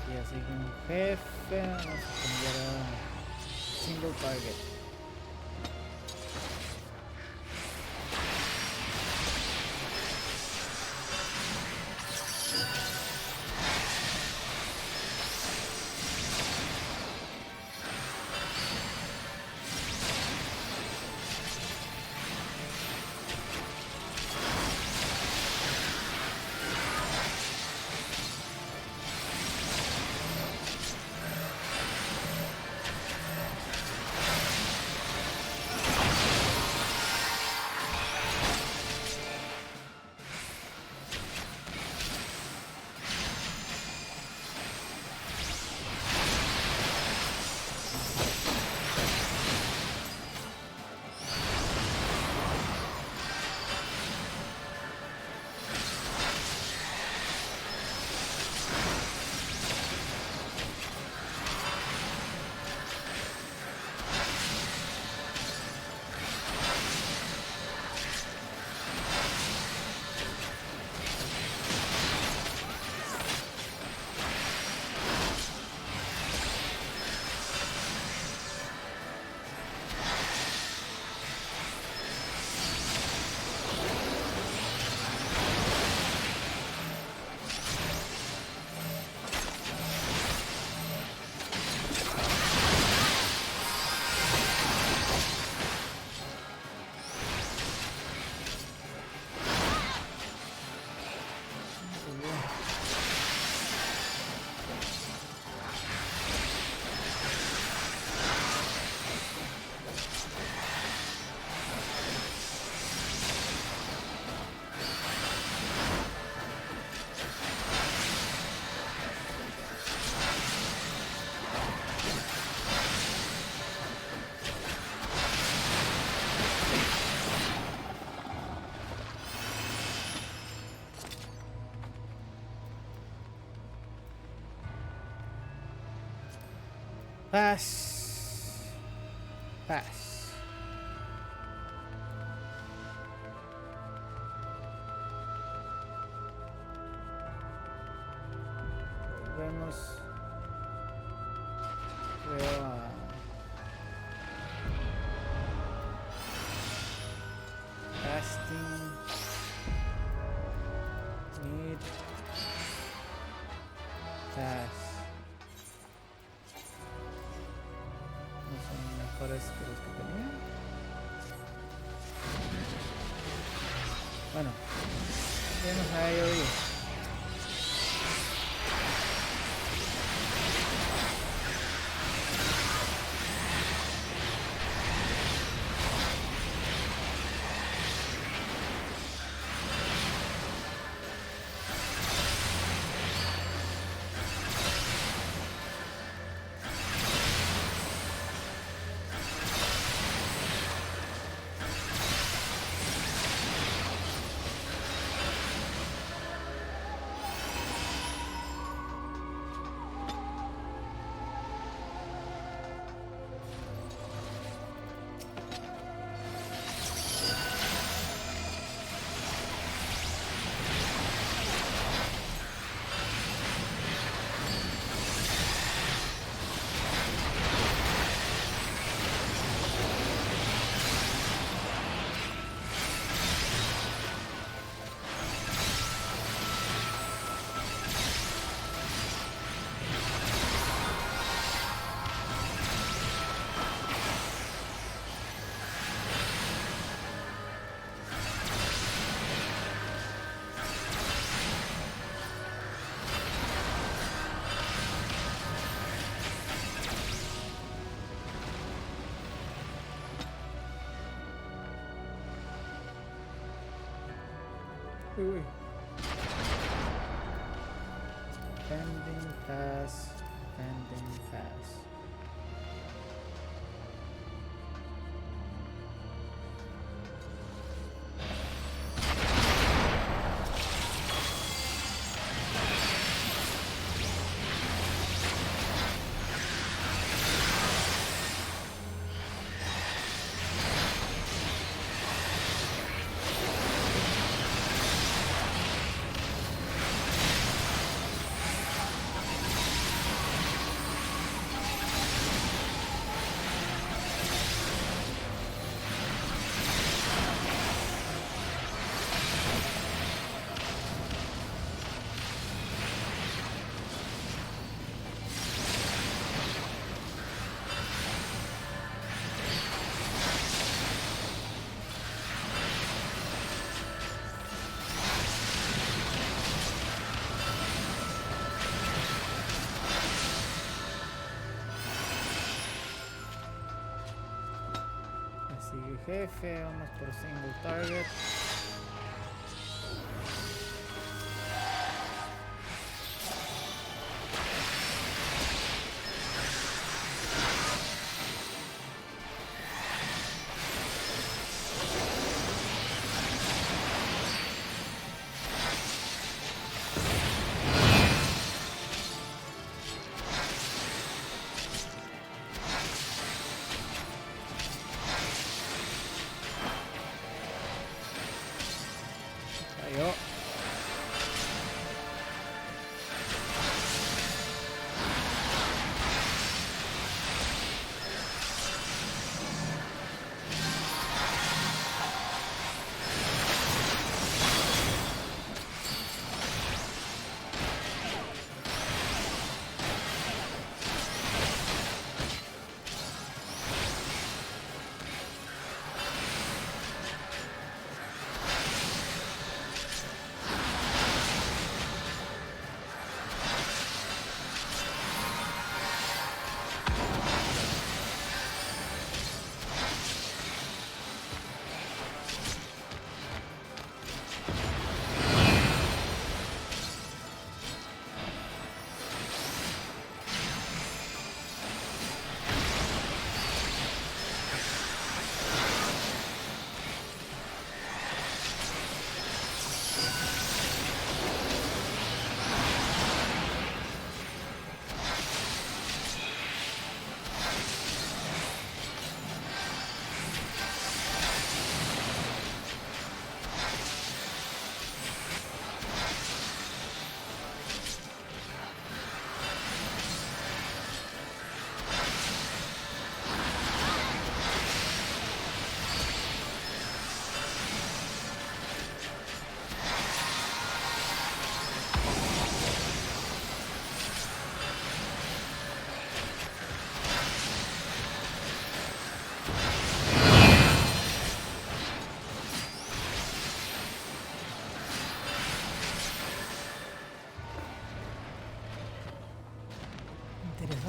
Así que un jefe, vamos a cambiar a single target. Pass. Pass. Volvemos. Veo a... Casting. Need. Pass. No son mejores que los que tenía. Bueno, vamos a ello hoy. Uy. Pending pass. Pending pass. Sigue jefe, vamos por single target.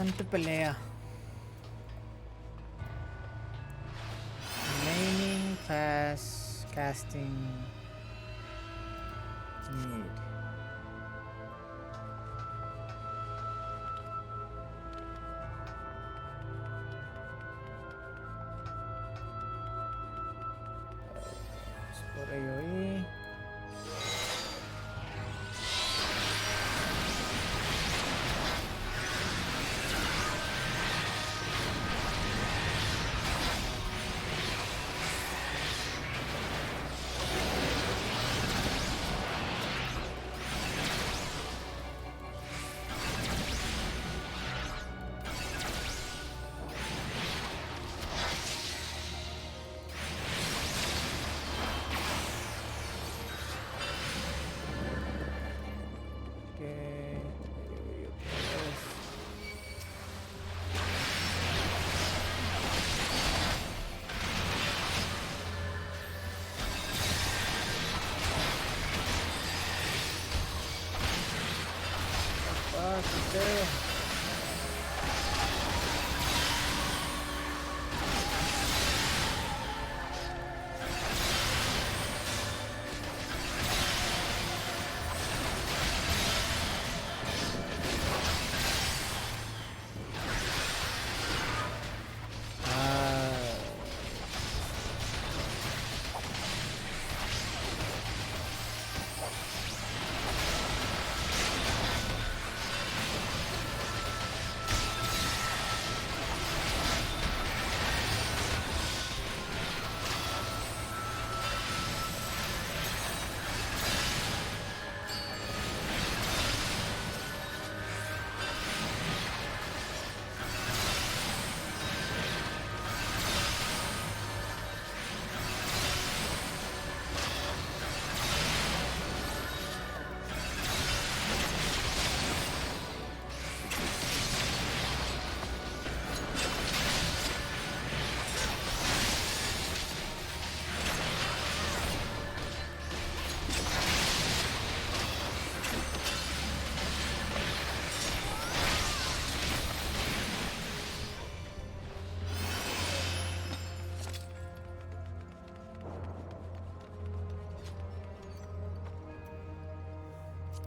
Bastante pelea. Remaining pass casting need. Por ello ahí.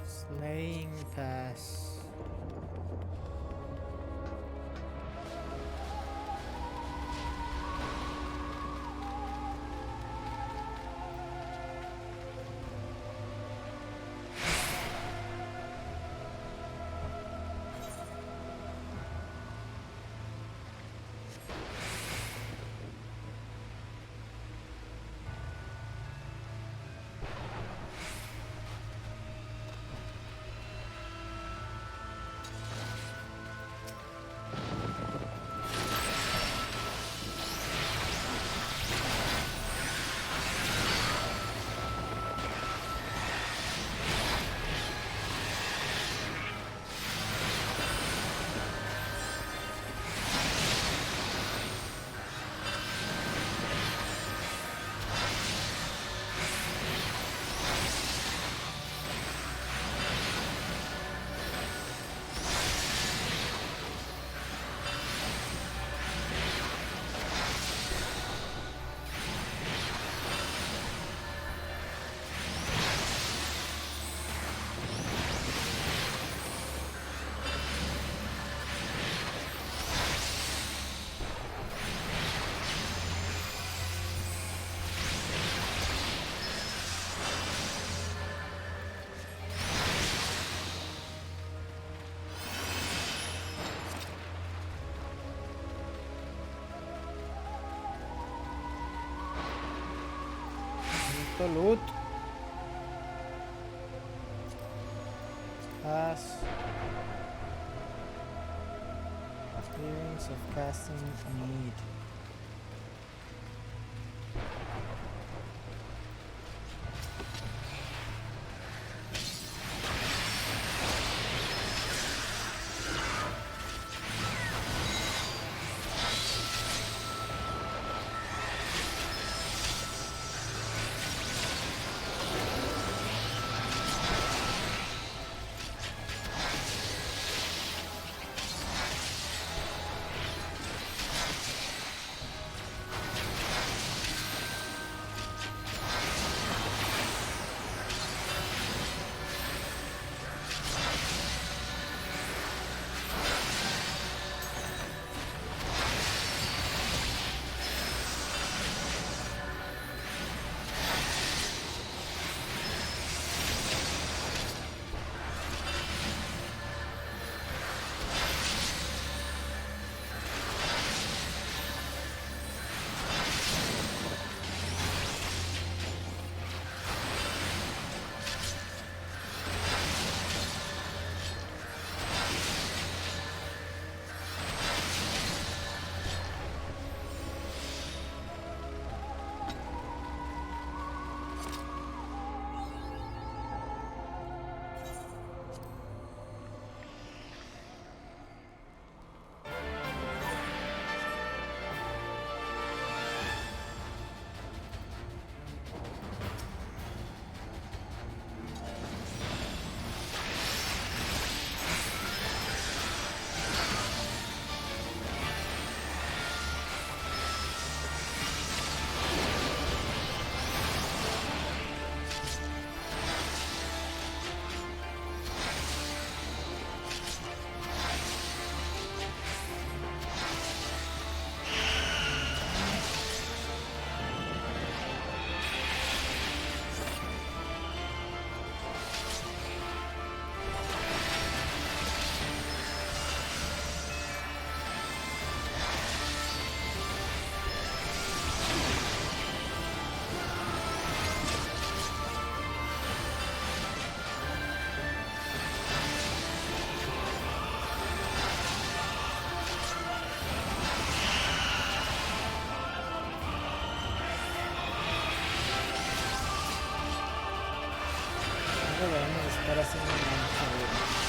Slaying pass. Loot. Pass. Experience of casting need. debemos estar haciendo más seguro.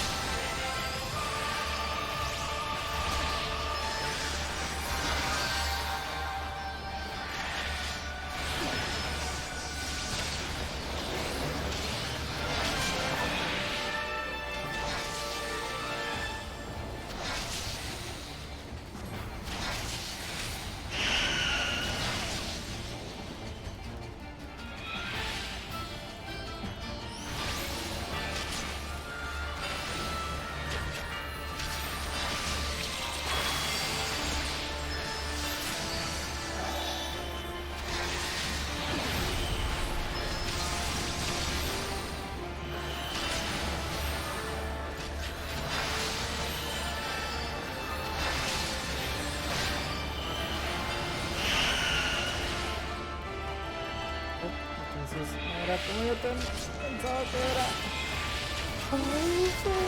Entonces, no era como yo pensaba que era. Ay, sí.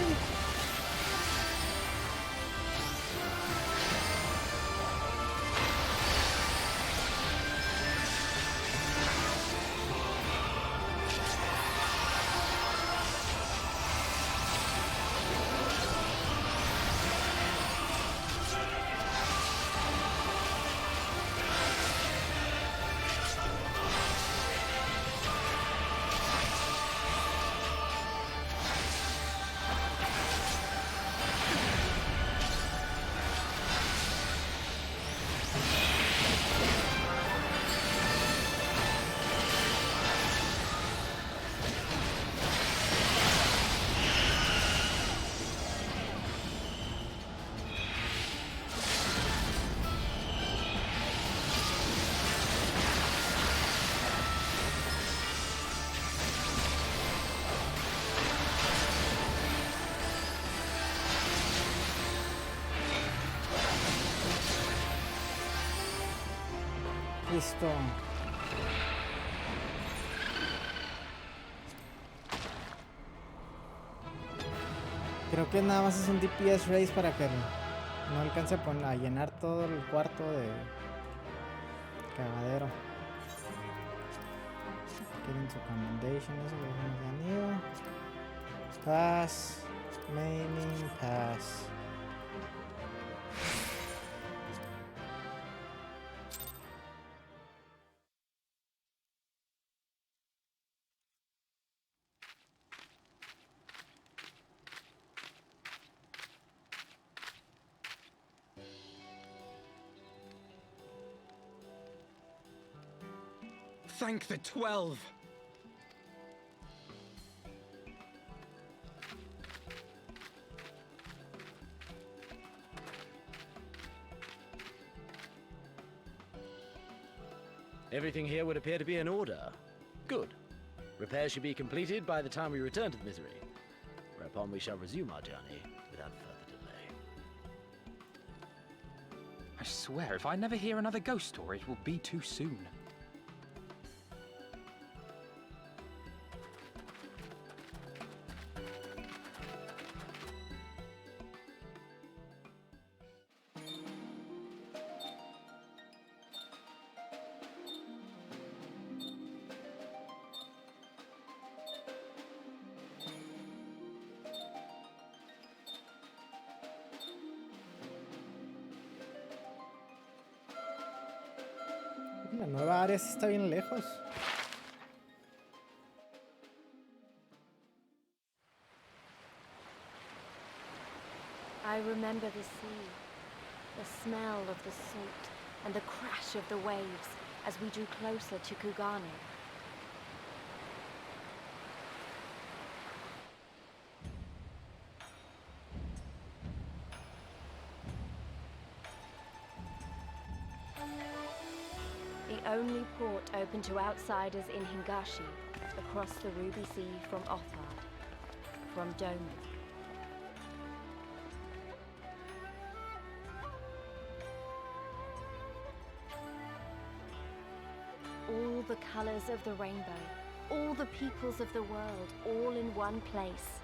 Listo. Creo que nada más es un DPS race para que no alcance a llenar todo el cuarto de cagadero. Quieren su commendation, eso lo hemos tenido. Pass, maiming, pass. Thank the 12! Everything here would appear to be in order. Good. Repairs should be completed by the time we return to the Misery, whereupon we shall resume our journey without further delay. I swear, if I never hear another ghost story, it will be too soon. La nueva área sí está bien lejos. I remember the sea, the smell of the salt, and the crash of the waves as we drew closer to Kugane. The only port open to outsiders in Hingashi, across the Ruby Sea from Othard, from Doma. All the colors of the rainbow, all the peoples of the world, all in one place.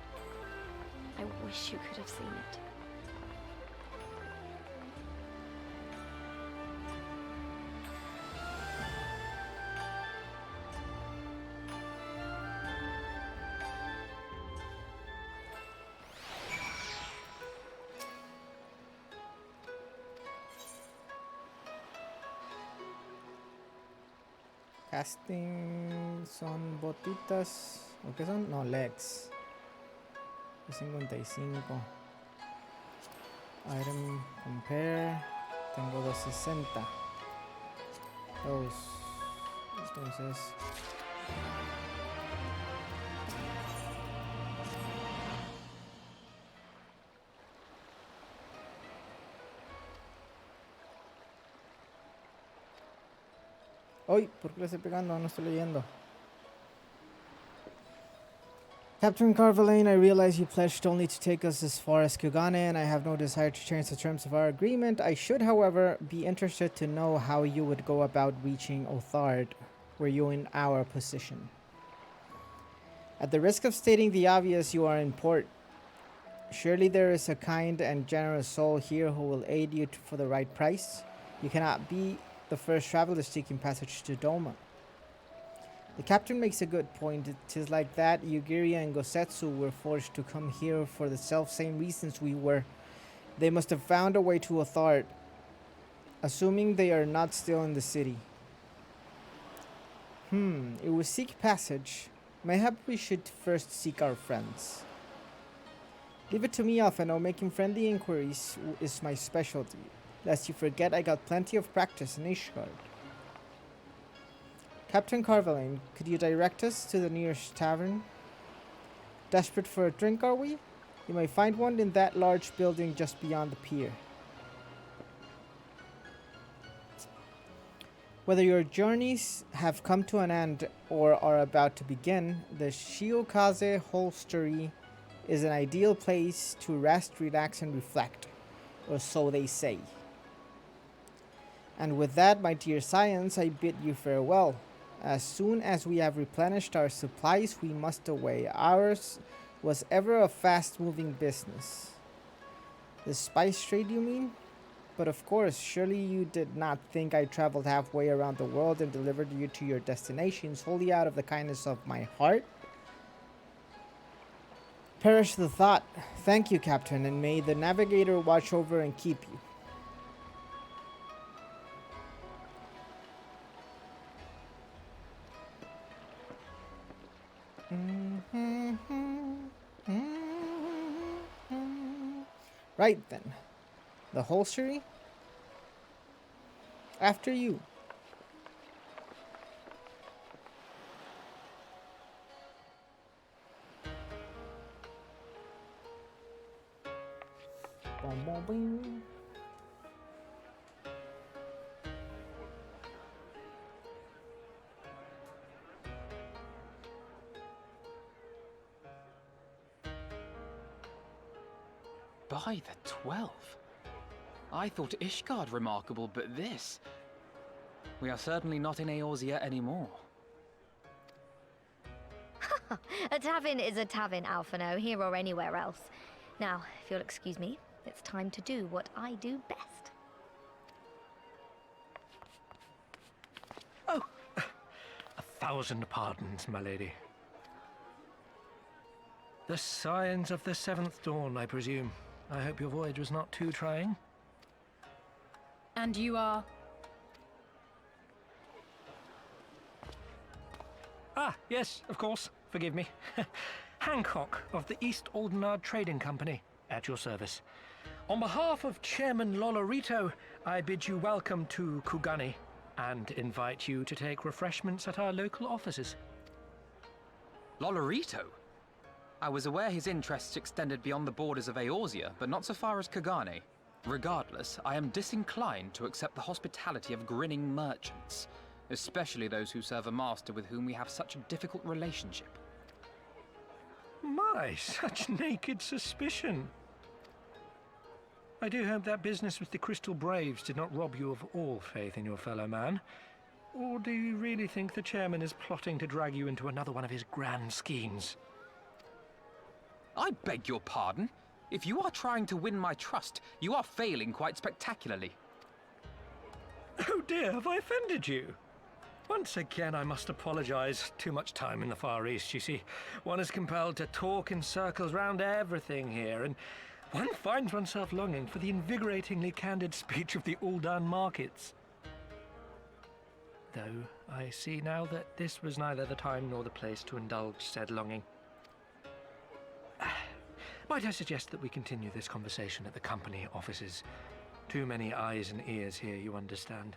I wish you could have seen it. Casting son botitas. ¿O qué son? No, legs. 55. Item compare. Tengo 260. Dos. Entonces. ¡Ay! ¿Por qué le estoy pegando? No estoy leyendo. Captain Carvalane, I realize you pledged only to take us as far as Kugane, and I have no desire to change the terms of our agreement. I should, however, be interested to know how you would go about reaching Othard, were you in our position. At the risk of stating the obvious, you are in port. Surely there is a kind and generous soul here who will aid you for the right price. You cannot be the first traveler seeking passage to Doma. The captain makes a good point. It is like that Yugiria and Gosetsu were forced to come here for the self-same reasons we were. They must have found a way to Othard, assuming they are not still in the city. It will seek passage. Mayhap we should first seek our friends. Leave it to me, Alphino. Making friendly inquiries is my specialty. Lest you forget, I got plenty of practice in Ishgard. Captain Carvalane, could you direct us to the nearest tavern? Desperate for a drink, are we? You may find one in that large building just beyond the pier. Whether your journeys have come to an end or are about to begin, the Shiokaze Holstery is an ideal place to rest, relax, and reflect, or so they say. And with that, my dear Science, I bid you farewell. As soon as we have replenished our supplies, we must away. Ours was ever a fast-moving business. The spice trade, you mean? But of course, surely you did not think I traveled halfway around the world and delivered you to your destinations wholly out of the kindness of my heart? Perish the thought. Thank you, Captain, and may the navigator watch over and keep you. Right then. The holstery? After you. Boom, boom, boom. By the 12. I thought Ishgard remarkable, but this... We are certainly not in Eorzea anymore. A tavern is a tavern, Alphino, here or anywhere else. Now, if you'll excuse me, it's time to do what I do best. Oh, 1,000 pardons, my lady. The signs of the 7th dawn, I presume. I hope your voyage was not too trying. And you are? Ah, yes, of course. Forgive me. Hancock of the East Aldenard Trading Company, at your service. On behalf of Chairman Lolorito, I bid you welcome to Kugane and invite you to take refreshments at our local offices. Lolorito? I was aware his interests extended beyond the borders of Eorzea, but not so far as Kugane. Regardless, I am disinclined to accept the hospitality of grinning merchants, especially those who serve a master with whom we have such a difficult relationship. My, such naked suspicion. I do hope that business with the Crystal Braves did not rob you of all faith in your fellow man. Or do you really think the chairman is plotting to drag you into another one of his grand schemes? I beg your pardon. If you are trying to win my trust, you are failing quite spectacularly. Oh dear, have I offended you? Once again, I must apologize. Too much time in the Far East, you see. One is compelled to talk in circles round everything here, and one finds oneself longing for the invigoratingly candid speech of the Uldan markets. Though, I see now that this was neither the time nor the place to indulge said longing. Might I suggest that we continue this conversation at the company offices? Too many eyes and ears here, you understand.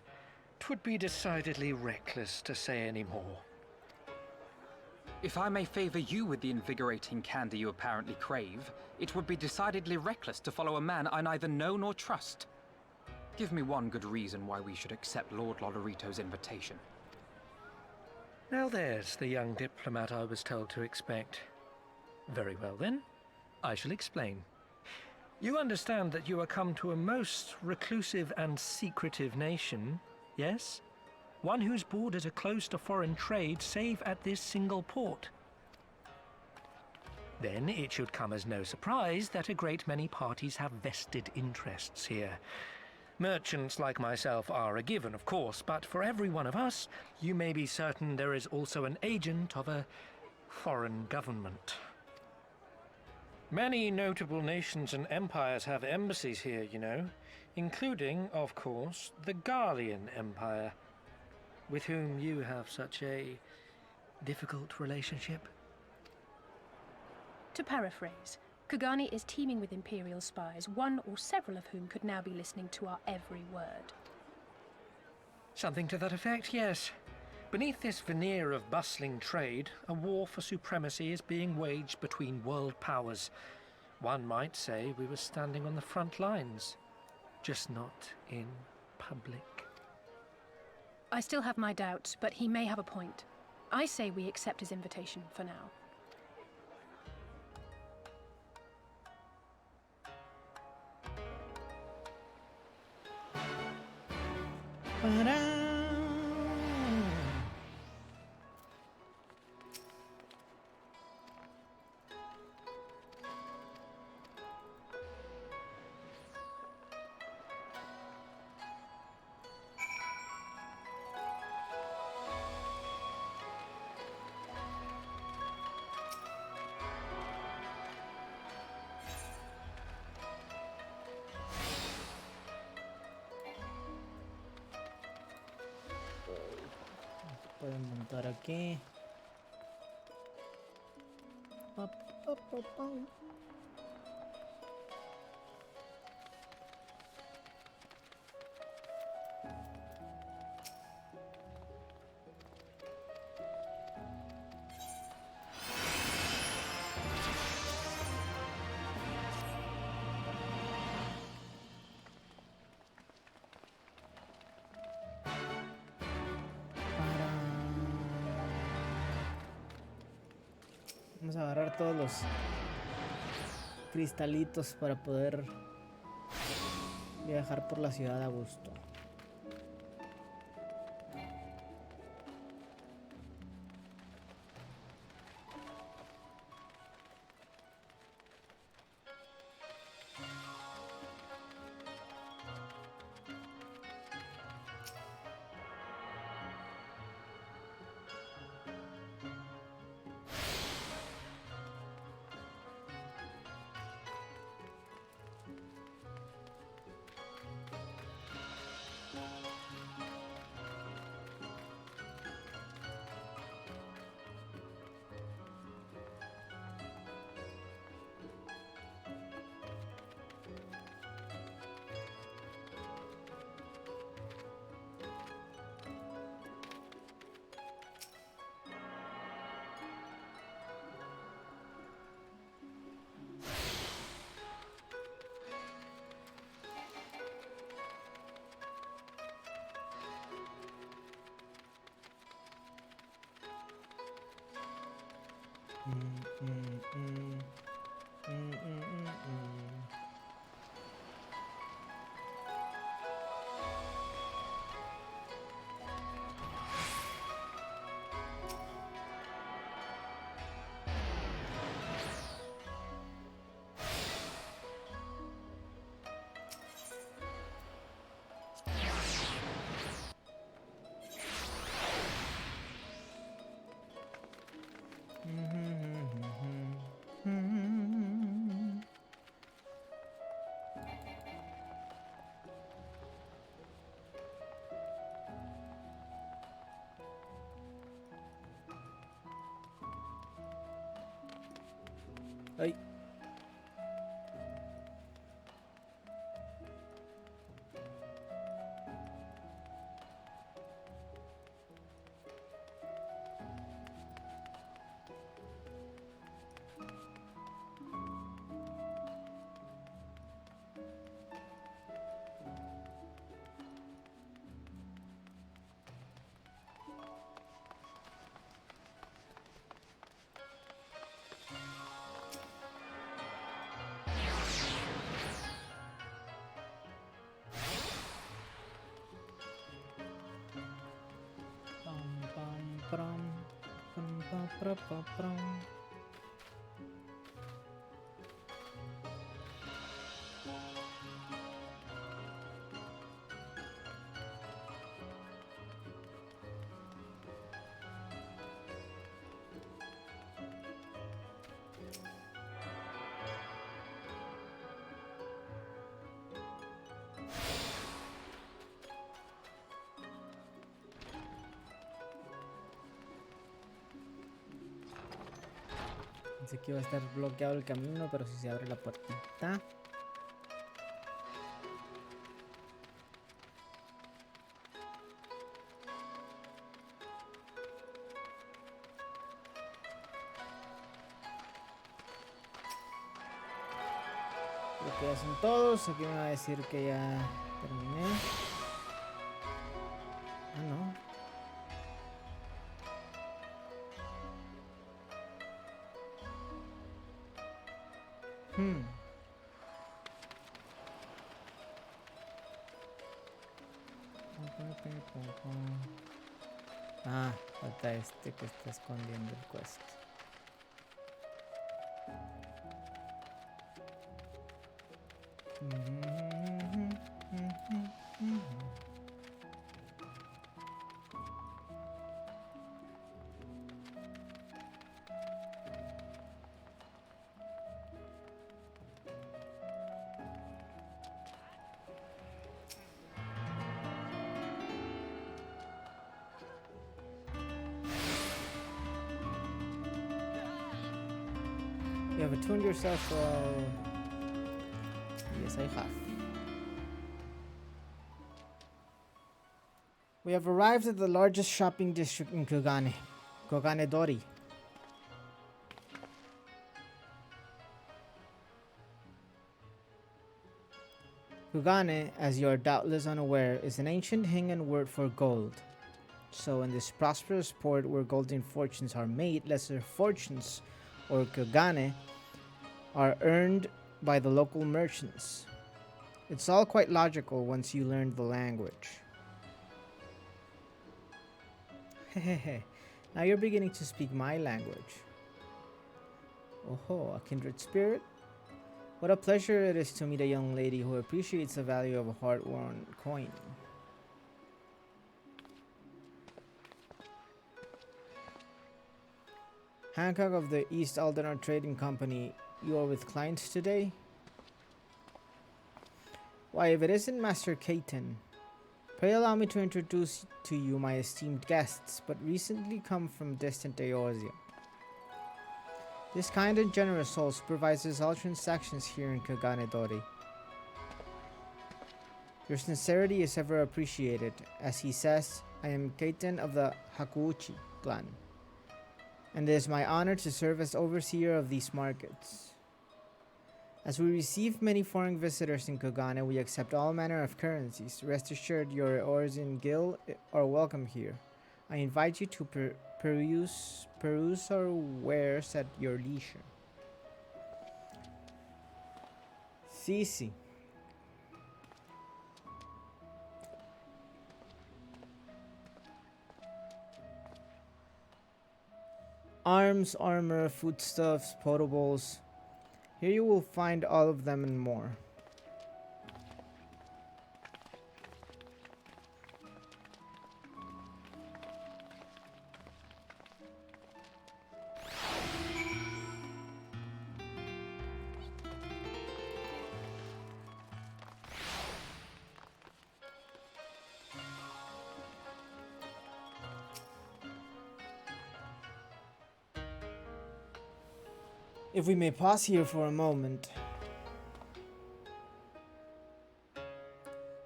'Twould be decidedly reckless to say any more. If I may favor you with the invigorating candy you apparently crave, it would be decidedly reckless to follow a man I neither know nor trust. Give me one good reason why we should accept Lord Lolorito's invitation. Now there's the young diplomat I was told to expect. Very well then, I shall explain. You understand that you are come to a most reclusive and secretive nation, yes? One whose borders are closed to foreign trade save at this single port. Then it should come as no surprise that a great many parties have vested interests here. Merchants like myself are a given, of course, but for every one of us, you may be certain there is also an agent of a foreign government. Many notable nations and empires have embassies here, you know, including, of course, the Garlean Empire, with whom you have such a difficult relationship. To paraphrase, Kugane is teeming with Imperial spies, one or several of whom could now be listening to our every word. Something to that effect, yes. Beneath this veneer of bustling trade, a war for supremacy is being waged between world powers. One might say we were standing on the front lines, just not in public. I still have my doubts, but he may have a point. I say we accept his invitation for now. Pueden montar aquí. Pa, pa, pa, pa. Vamos a agarrar todos los cristalitos para poder viajar por la ciudad a gusto. Ay. Pensé que iba a estar bloqueado el camino, pero si se abre la puertita. Creo que ya son todos. Aquí me va a decir que ya terminé. Ah, no. Ah, falta este que está escondiendo el quest. You have attuned yourself well. Yes, I have. We have arrived at the largest shopping district in Kugane, Kugane Dori. Kugane, as you are doubtless unaware, is an ancient Hingan word for gold. So in this prosperous port where golden fortunes are made, lesser fortunes, or Kugane, are earned by the local merchants. It's all quite logical once you learn the language. Hehehe, now you're beginning to speak my language. Oh, a kindred spirit? What a pleasure it is to meet a young lady who appreciates the value of a hard-won coin. Hancock of the East Aldenar Trading Company, you are with clients today? Why, if it isn't Master Caton, pray allow me to introduce to you my esteemed guests, but recently come from distant Eorzea. This kind and generous soul supervises all transactions here in Kugane Dori. Your sincerity is ever appreciated. As he says, I am Caton of the Hakuuchi clan, and it is my honor to serve as overseer of these markets. As we receive many foreign visitors in Kugane, we accept all manner of currencies. Rest assured your Eorzea Guild are welcome here. I invite you to peruse our wares at your leisure. Sí. Arms, armor, foodstuffs, potables. Here you will find all of them and more. If we may pause here for a moment.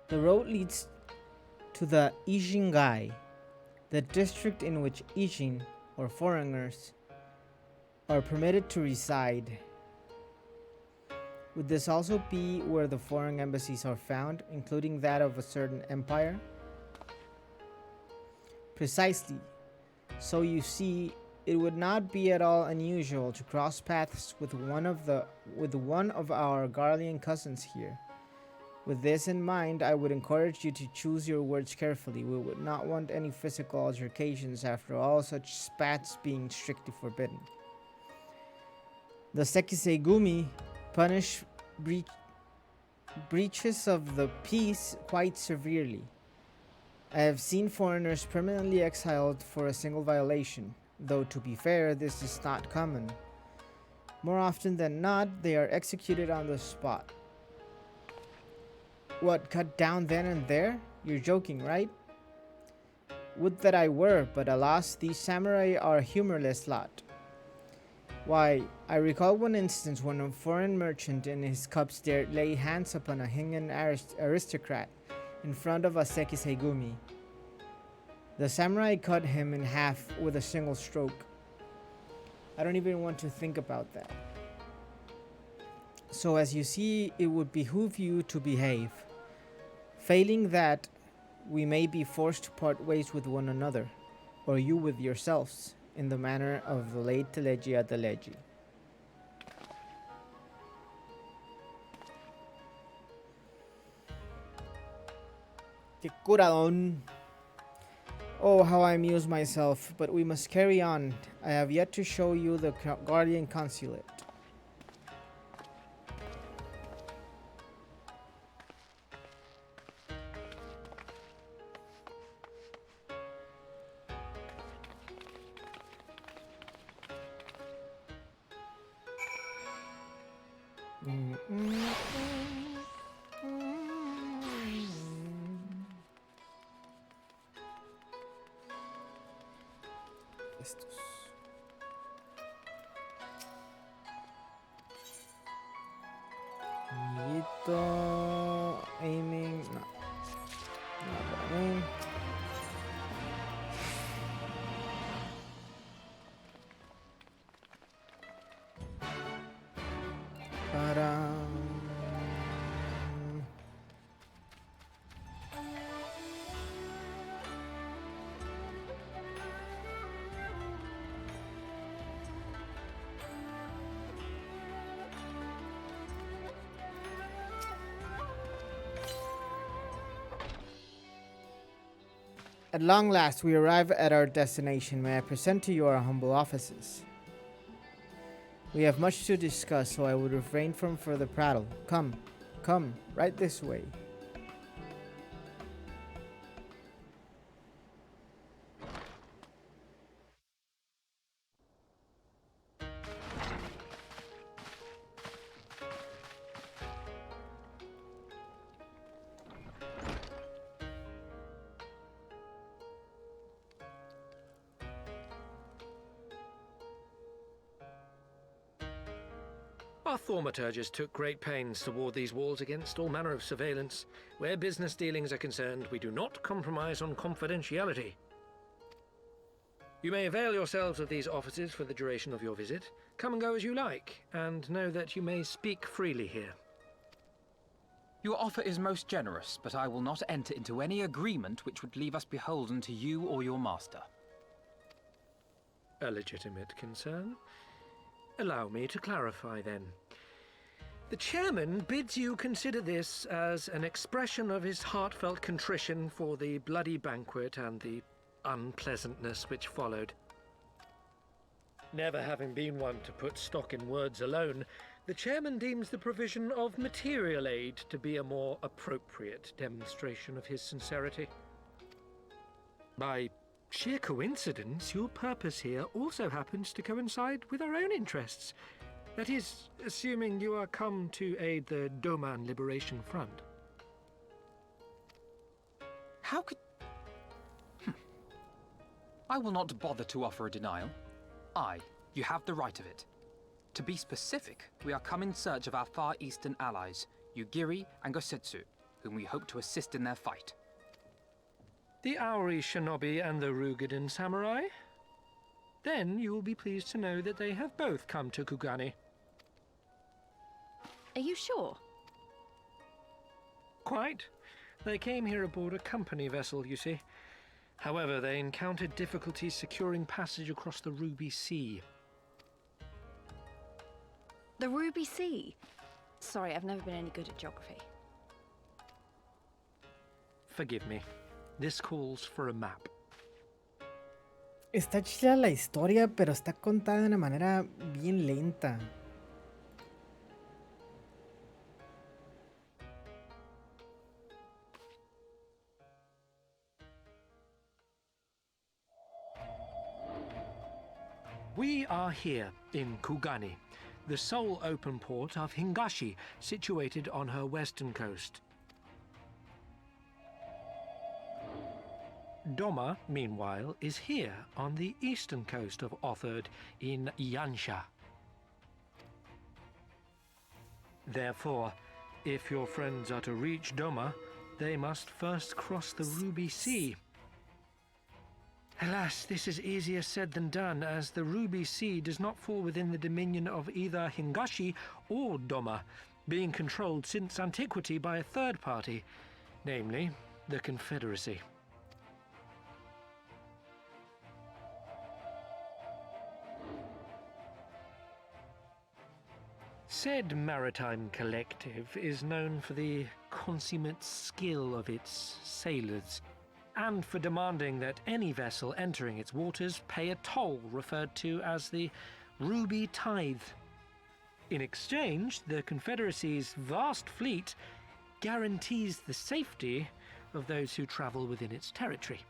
The road leads to the Ijingai, the district in which Ijin, or foreigners, are permitted to reside. Would this also be where the foreign embassies are found, including that of a certain empire? Precisely. So you see, it would not be at all unusual to cross paths with one of our Garlean cousins here. With this in mind, I would encourage you to choose your words carefully. We would not want any physical altercations, after all such spats being strictly forbidden. The Sekisegumi punish breaches of the peace quite severely. I have seen foreigners permanently exiled for a single violation, though to be fair, this is not common. More often than not, they are executed on the spot. What, cut down then and there? You're joking, right? Would that I were, but alas, these samurai are a humorless lot. Why, I recall one instance when a foreign merchant in his cups dared lay hands upon a Hingan aristocrat in front of a Sekisegumi. The samurai cut him in half with a single stroke. I don't even want to think about that. So as you see, it would behoove you to behave. Failing that, we may be forced to part ways with one another, or you with yourselves, in the manner of the late Legia Legi. Que curadón. Oh, how I amuse myself, but we must carry on. I have yet to show you the Guardian Consulate. Aiming, no. Not what I mean. At long last, we arrive at our destination. May I present to you our humble offices? We have much to discuss, so I would refrain from further prattle. Come, right this way. Our thaumaturgists took great pains to ward these walls against all manner of surveillance. Where business dealings are concerned, we do not compromise on confidentiality. You may avail yourselves of these offices for the duration of your visit. Come and go as you like, and know that you may speak freely here. Your offer is most generous, but I will not enter into any agreement which would leave us beholden to you or your master. A legitimate concern. Allow me to clarify then. The chairman bids you consider this as an expression of his heartfelt contrition for the bloody banquet and the unpleasantness which followed. Never having been one to put stock in words alone, the chairman deems the provision of material aid to be a more appropriate demonstration of his sincerity. By sheer coincidence, your purpose here also happens to coincide with our own interests. That is, assuming you are come to aid the Doman Liberation Front. How could... I will not bother to offer a denial. You have the right of it. To be specific, we are come in search of our far eastern allies, Yugiri and Gosetsu, whom we hope to assist in their fight. The Auri Shinobi and the Rugadan Samurai? Then you will be pleased to know that they have both come to Kugane. Are you sure? Quite. They came here aboard a company vessel, you see. However, they encountered difficulties securing passage across the Ruby Sea. The Ruby Sea? Sorry, I've never been any good at geography. Forgive me. This calls for a map. Está chida la historia, pero está contada de una manera bien lenta. We are here in Kugane, the sole open port of Hingashi, situated on her western coast. Doma, meanwhile, is here on the eastern coast of Otherd in Yansha. Therefore, if your friends are to reach Doma, they must first cross the Ruby Sea. Alas, this is easier said than done, as the Ruby Sea does not fall within the dominion of either Hingashi or Doma, being controlled since antiquity by a third party, namely the Confederacy. Said maritime collective is known for the consummate skill of its sailors, and for demanding that any vessel entering its waters pay a toll referred to as the Ruby Tithe. In exchange, the Confederacy's vast fleet guarantees the safety of those who travel within its territory.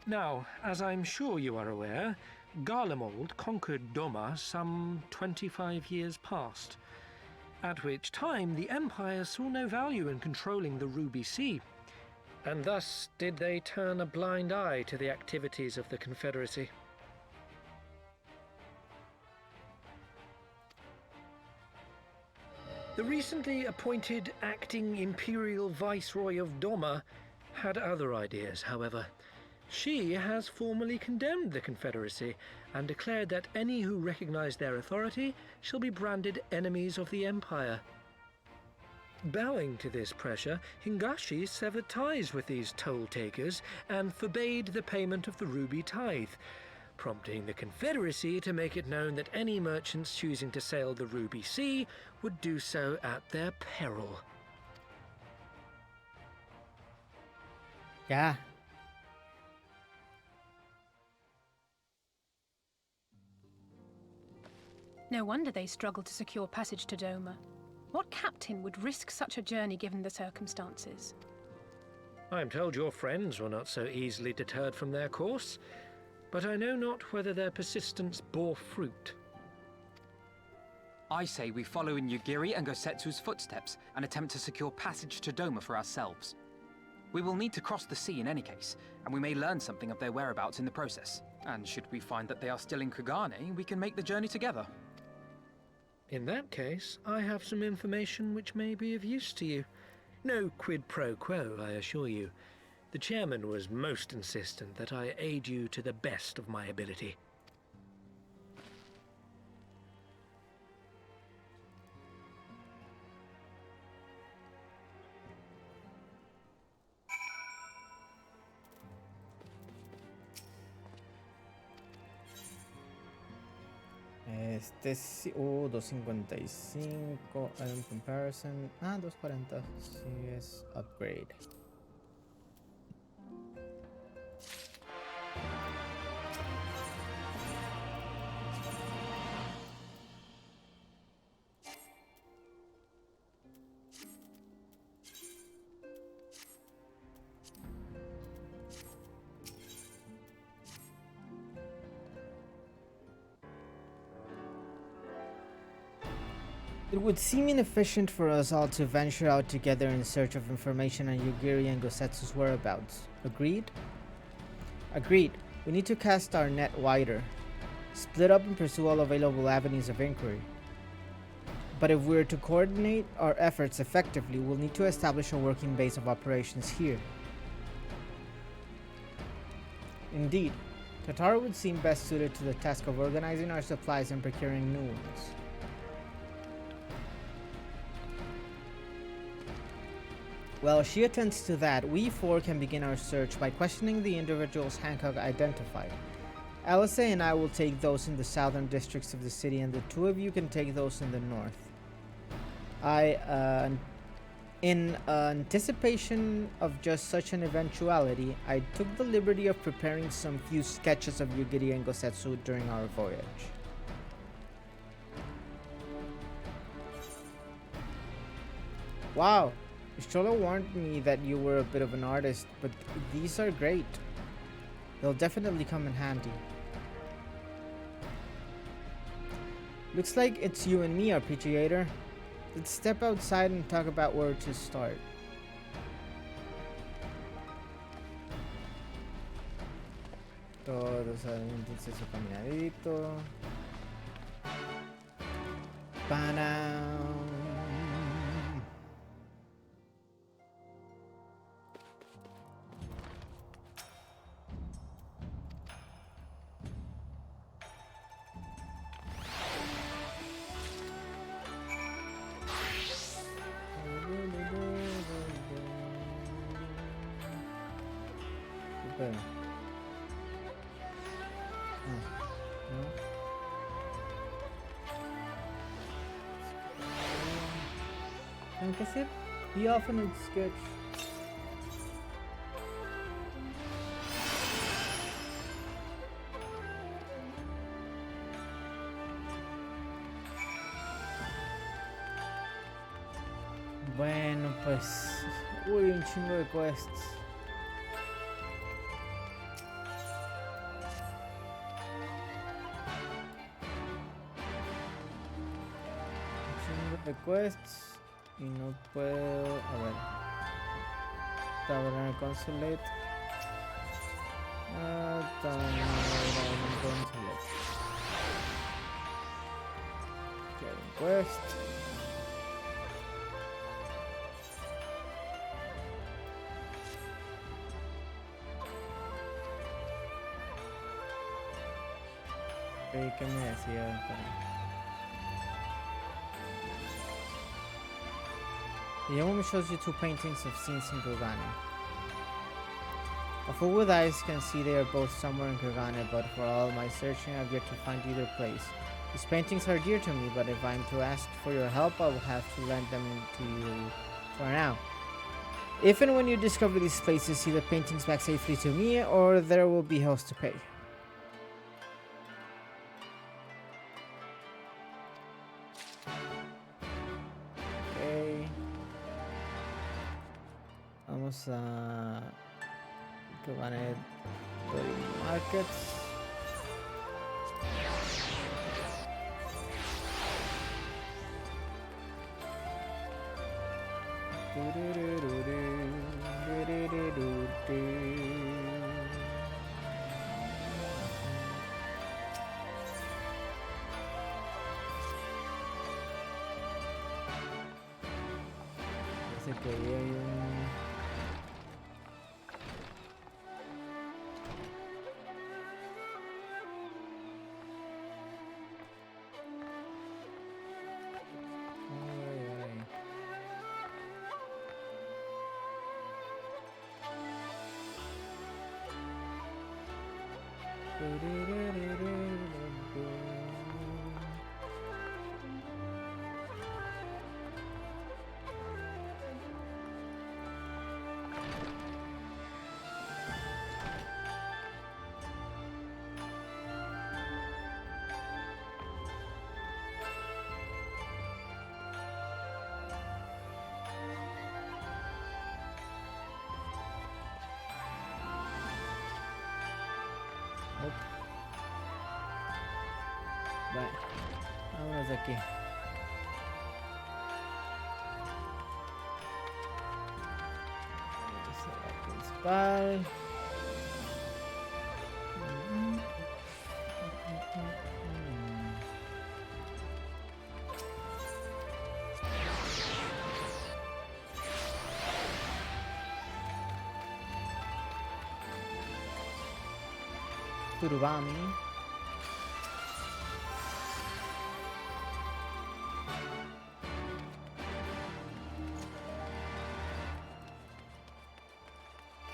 Now, as I'm sure you are aware, Garlemald conquered Doma some 25 years past, at which time the Empire saw no value in controlling the Ruby Sea, and thus did they turn a blind eye to the activities of the Confederacy. The recently appointed acting Imperial Viceroy of Doma had other ideas, however. She has formally condemned the Confederacy and declared that any who recognize their authority shall be branded enemies of the Empire. Bowing to this pressure, Hingashi severed ties with these toll-takers and forbade the payment of the Ruby Tithe, prompting the Confederacy to make it known that any merchants choosing to sail the Ruby Sea would do so at their peril. Ya. No wonder they struggled to secure passage to Doma. What captain would risk such a journey given the circumstances? I am told your friends were not so easily deterred from their course, but I know not whether their persistence bore fruit. I say we follow in Yugiri and Gosetsu's footsteps and attempt to secure passage to Doma for ourselves. We will need to cross the sea in any case, and we may learn something of their whereabouts in the process. And should we find that they are still in Kugane, we can make the journey together. In that case, I have some information which may be of use to you. No quid pro quo, I assure you. The chairman was most insistent that I aid you to the best of my ability. Este sí, 255 en comparison. 240. Sí, es upgrade. It would seem inefficient for us all to venture out together in search of information on Yugiri and Gosetsu's whereabouts. Agreed? Agreed. We need to cast our net wider. Split up and pursue all available avenues of inquiry. But if we're to coordinate our efforts effectively, we'll need to establish a working base of operations here. Indeed, Tatar would seem best suited to the task of organizing our supplies and procuring new ones. While she attends to that, we four can begin our search by questioning the individuals Hancock identified. Alice and I will take those in the southern districts of the city, and the two of you can take those in the north. In anticipation of just such an eventuality, I took the liberty of preparing some few sketches of Yugiri and Gosetsu during our voyage. Wow! Strolla warned me that you were a bit of an artist, but these are great. They'll definitely come in handy. Looks like it's you and me, Arpeegiater. Let's step outside and talk about where to start. Todos aviéntense su caminadito. Panam. ¿Qué hacer? Be off in its sketch. Bueno, pues... Uy, un chingo de quests. Un chingo de quests. Y no puedo... A ver. Estaba en el consulate. Estaba en el consulate. Quest. ¿Qué me decía? The young woman shows you two paintings of scenes in Kugane. A fool with eyes can see they are both somewhere in Kugane, but for all my searching I've yet to find either place. These paintings are dear to me, but if I'm to ask for your help, I will have to lend them to you for now. If and when you discover these places, see the paintings back safely to me, or there will be hells to pay. Vamos a Kugane Markets. Parece que ahí hay un... Bueno, vámonos de aquí. Esa es la principal. Turubami.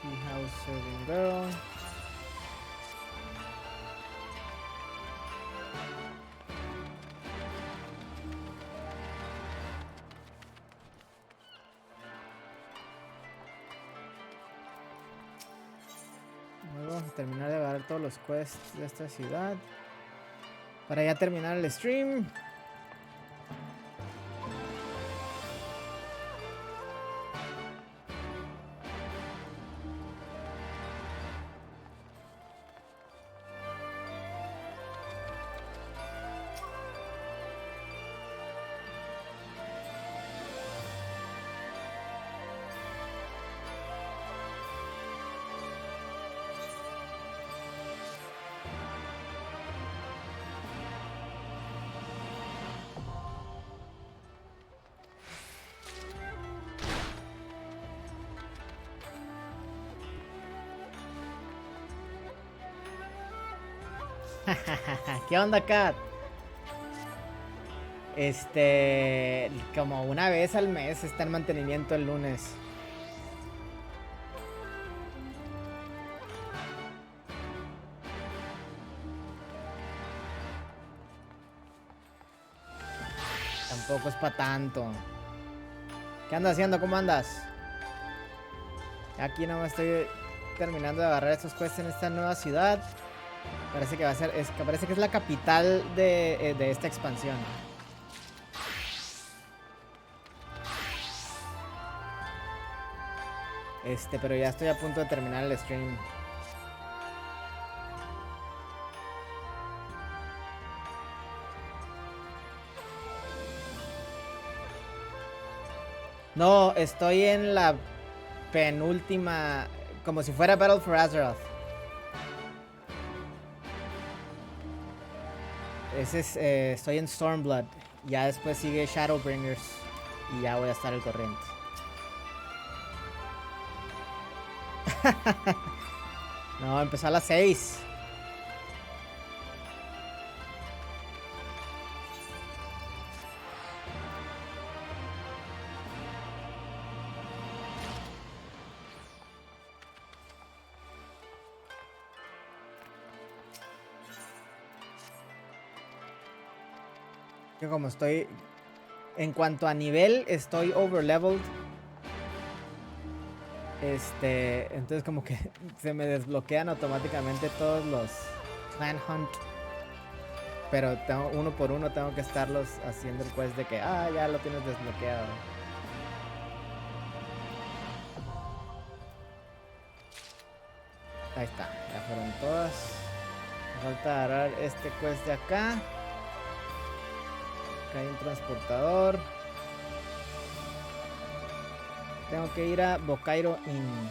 Tea house serving girl. Vamos a terminar de agarrar todos los quests de esta ciudad para ya terminar el stream. ¿Qué onda, Kat? Como una vez al mes está en mantenimiento el lunes. Tampoco es para tanto. ¿Qué andas haciendo? ¿Cómo andas? Aquí no me estoy terminando de agarrar estos quests en esta nueva ciudad. Parece que va a ser, parece que es la capital de esta expansión. Pero ya estoy a punto de terminar el stream. No, estoy en la penúltima, como si fuera Battle for Azeroth. Estoy en Stormblood. Ya después sigue Shadowbringers. Y ya voy a estar al corriente. No, empezó a las 6. Que como estoy, en cuanto a nivel, estoy overleveled. Entonces como que se me desbloquean automáticamente todos los clan hunt. Pero uno por uno tengo que estarlos haciendo el quest de que, ya lo tienes desbloqueado. Ahí está, ya fueron todas. Me falta agarrar este quest de acá. Hay un transportador. Tengo que ir a Bokairo Inn.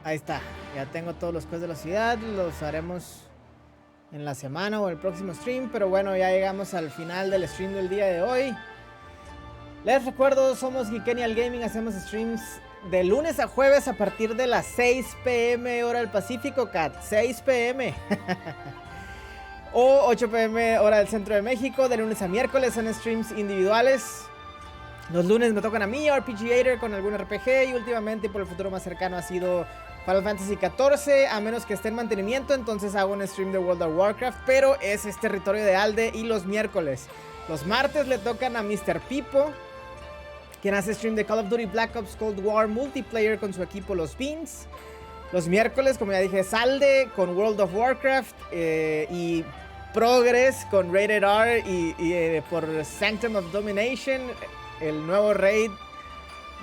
Ahí está, ya tengo todos los quests de la ciudad, los haremos en la semana o el próximo stream, pero bueno, ya llegamos al final del stream del día de hoy. Les recuerdo, somos Geekenial Gaming, hacemos streams de lunes a jueves a partir de las 6 p.m. hora del Pacífico, Cat, 6 p.m. o 8 p.m. hora del Centro de México. De lunes a miércoles son streams individuales. Los lunes me tocan a mí, Arpeegiater, con algún RPG, y últimamente por el futuro más cercano ha sido Final Fantasy XIV, a menos que esté en mantenimiento, entonces hago un stream de World of Warcraft, pero ese es territorio de Alde. Y los miércoles. Los martes le tocan a Mr. Pipo, quien hace stream de Call of Duty Black Ops Cold War multiplayer con su equipo Los Beans. Los miércoles, como ya dije, es Alde con World of Warcraft y Progress con Rated R y por Sanctum of Domination, el nuevo raid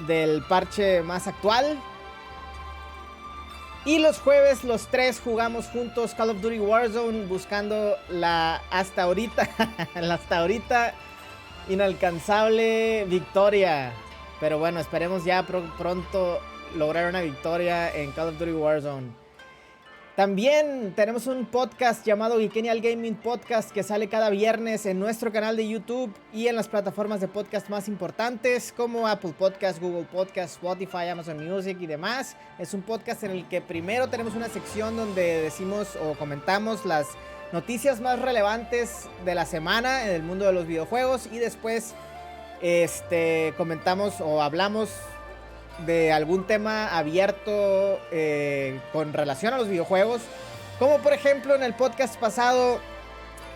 del parche más actual. Y los jueves, los tres jugamos juntos Call of Duty Warzone, buscando la hasta ahorita inalcanzable victoria. Pero bueno, esperemos ya pronto lograr una victoria en Call of Duty Warzone. También tenemos un podcast llamado Genial Gaming Podcast que sale cada viernes en nuestro canal de YouTube y en las plataformas de podcast más importantes como Apple Podcast, Google Podcast, Spotify, Amazon Music y demás. Es un podcast en el que primero tenemos una sección donde decimos o comentamos las noticias más relevantes de la semana en el mundo de los videojuegos y después comentamos o hablamos de algún tema abierto con relación a los videojuegos, como por ejemplo en el podcast pasado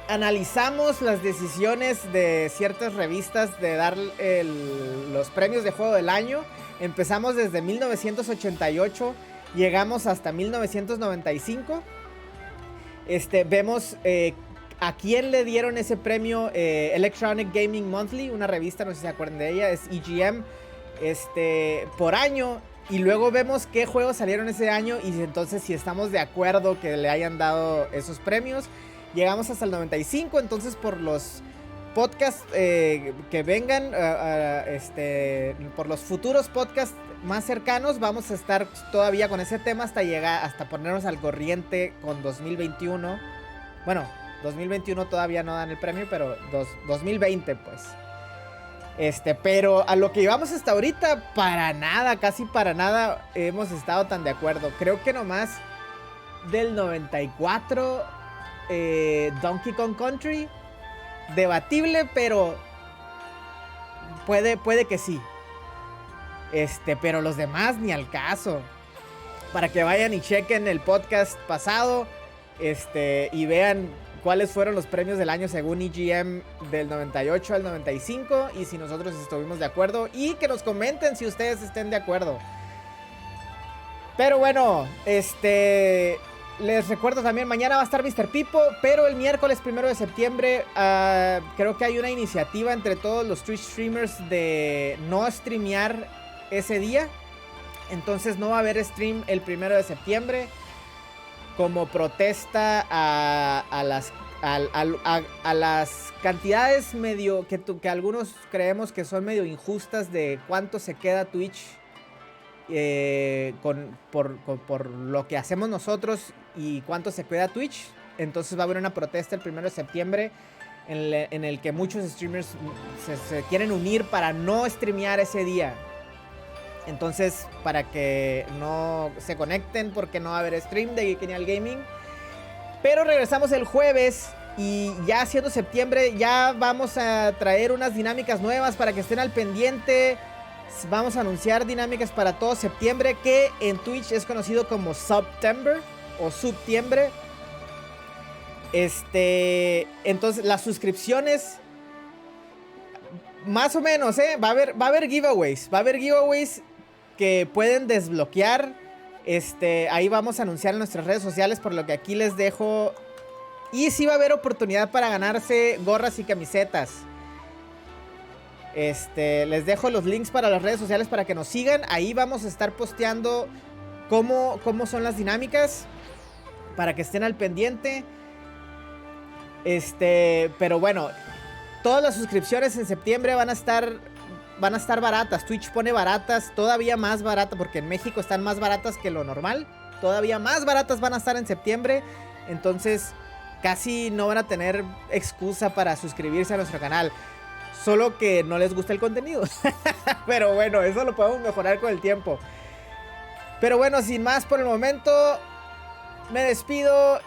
analizamos las decisiones de ciertas revistas de dar los premios de juego del año. Empezamos desde 1988, llegamos hasta 1995. Vemos a quién le dieron ese premio Electronic Gaming Monthly, una revista, no sé si se acuerdan de ella, es EGM, por año, y luego vemos qué juegos salieron ese año y entonces si estamos de acuerdo que le hayan dado esos premios. Llegamos hasta el 95, entonces por los podcasts que vengan, por los futuros podcasts más cercanos vamos a estar todavía con ese tema hasta ponernos al corriente con 2021. Bueno, 2021 todavía no dan el premio, pero 2020 pues. Pero a lo que llevamos hasta ahorita, para nada, casi para nada hemos estado tan de acuerdo. Creo que nomás del 94, Donkey Kong Country, debatible, pero puede que sí. Pero los demás ni al caso. Para que vayan y chequen el podcast pasado, y vean cuáles fueron los premios del año según EGM del 98 al 95 y si nosotros estuvimos de acuerdo y que nos comenten si ustedes estén de acuerdo. Pero bueno, les recuerdo también, mañana va a estar Mr. Pipo, pero el miércoles 1 de septiembre creo que hay una iniciativa entre todos los Twitch streamers de no streamear ese día. Entonces no va a haber stream el 1 de septiembre. Como protesta a las cantidades medio que algunos creemos que son medio injustas de cuánto se queda Twitch por lo que hacemos nosotros y cuánto se queda Twitch. Entonces va a haber una protesta el 1 de septiembre en el que muchos streamers se quieren unir para no streamear ese día. Entonces, para que no se conecten porque no va a haber stream de Genial Gaming. Pero regresamos el jueves y ya siendo septiembre ya vamos a traer unas dinámicas nuevas para que estén al pendiente. Vamos a anunciar dinámicas para todo septiembre, que en Twitch es conocido como September o Subtiembre. Entonces las suscripciones más o menos, va a haber giveaways. Va a haber giveaways que pueden desbloquear. Ahí vamos a anunciar en nuestras redes sociales, por lo que aquí les dejo. Y sí va a haber oportunidad para ganarse gorras y camisetas. Les dejo los links para las redes sociales para que nos sigan. Ahí vamos a estar posteando cómo son las dinámicas, para que estén al pendiente. Pero bueno, todas las suscripciones en septiembre van a estar baratas. Twitch pone baratas, todavía más baratas, porque en México están más baratas que lo normal. Todavía más baratas van a estar en septiembre. Entonces casi no van a tener excusa para suscribirse a nuestro canal. Solo que no les gusta el contenido. Pero bueno, eso lo podemos mejorar con el tiempo. Pero bueno, sin más por el momento, me despido.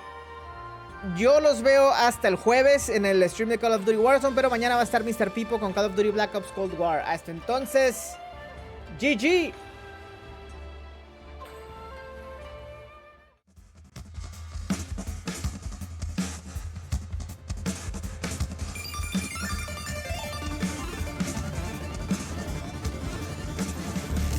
Yo los veo hasta el jueves en el stream de Call of Duty Warzone, pero mañana va a estar Mr. Pipo con Call of Duty Black Ops Cold War. Hasta entonces, GG.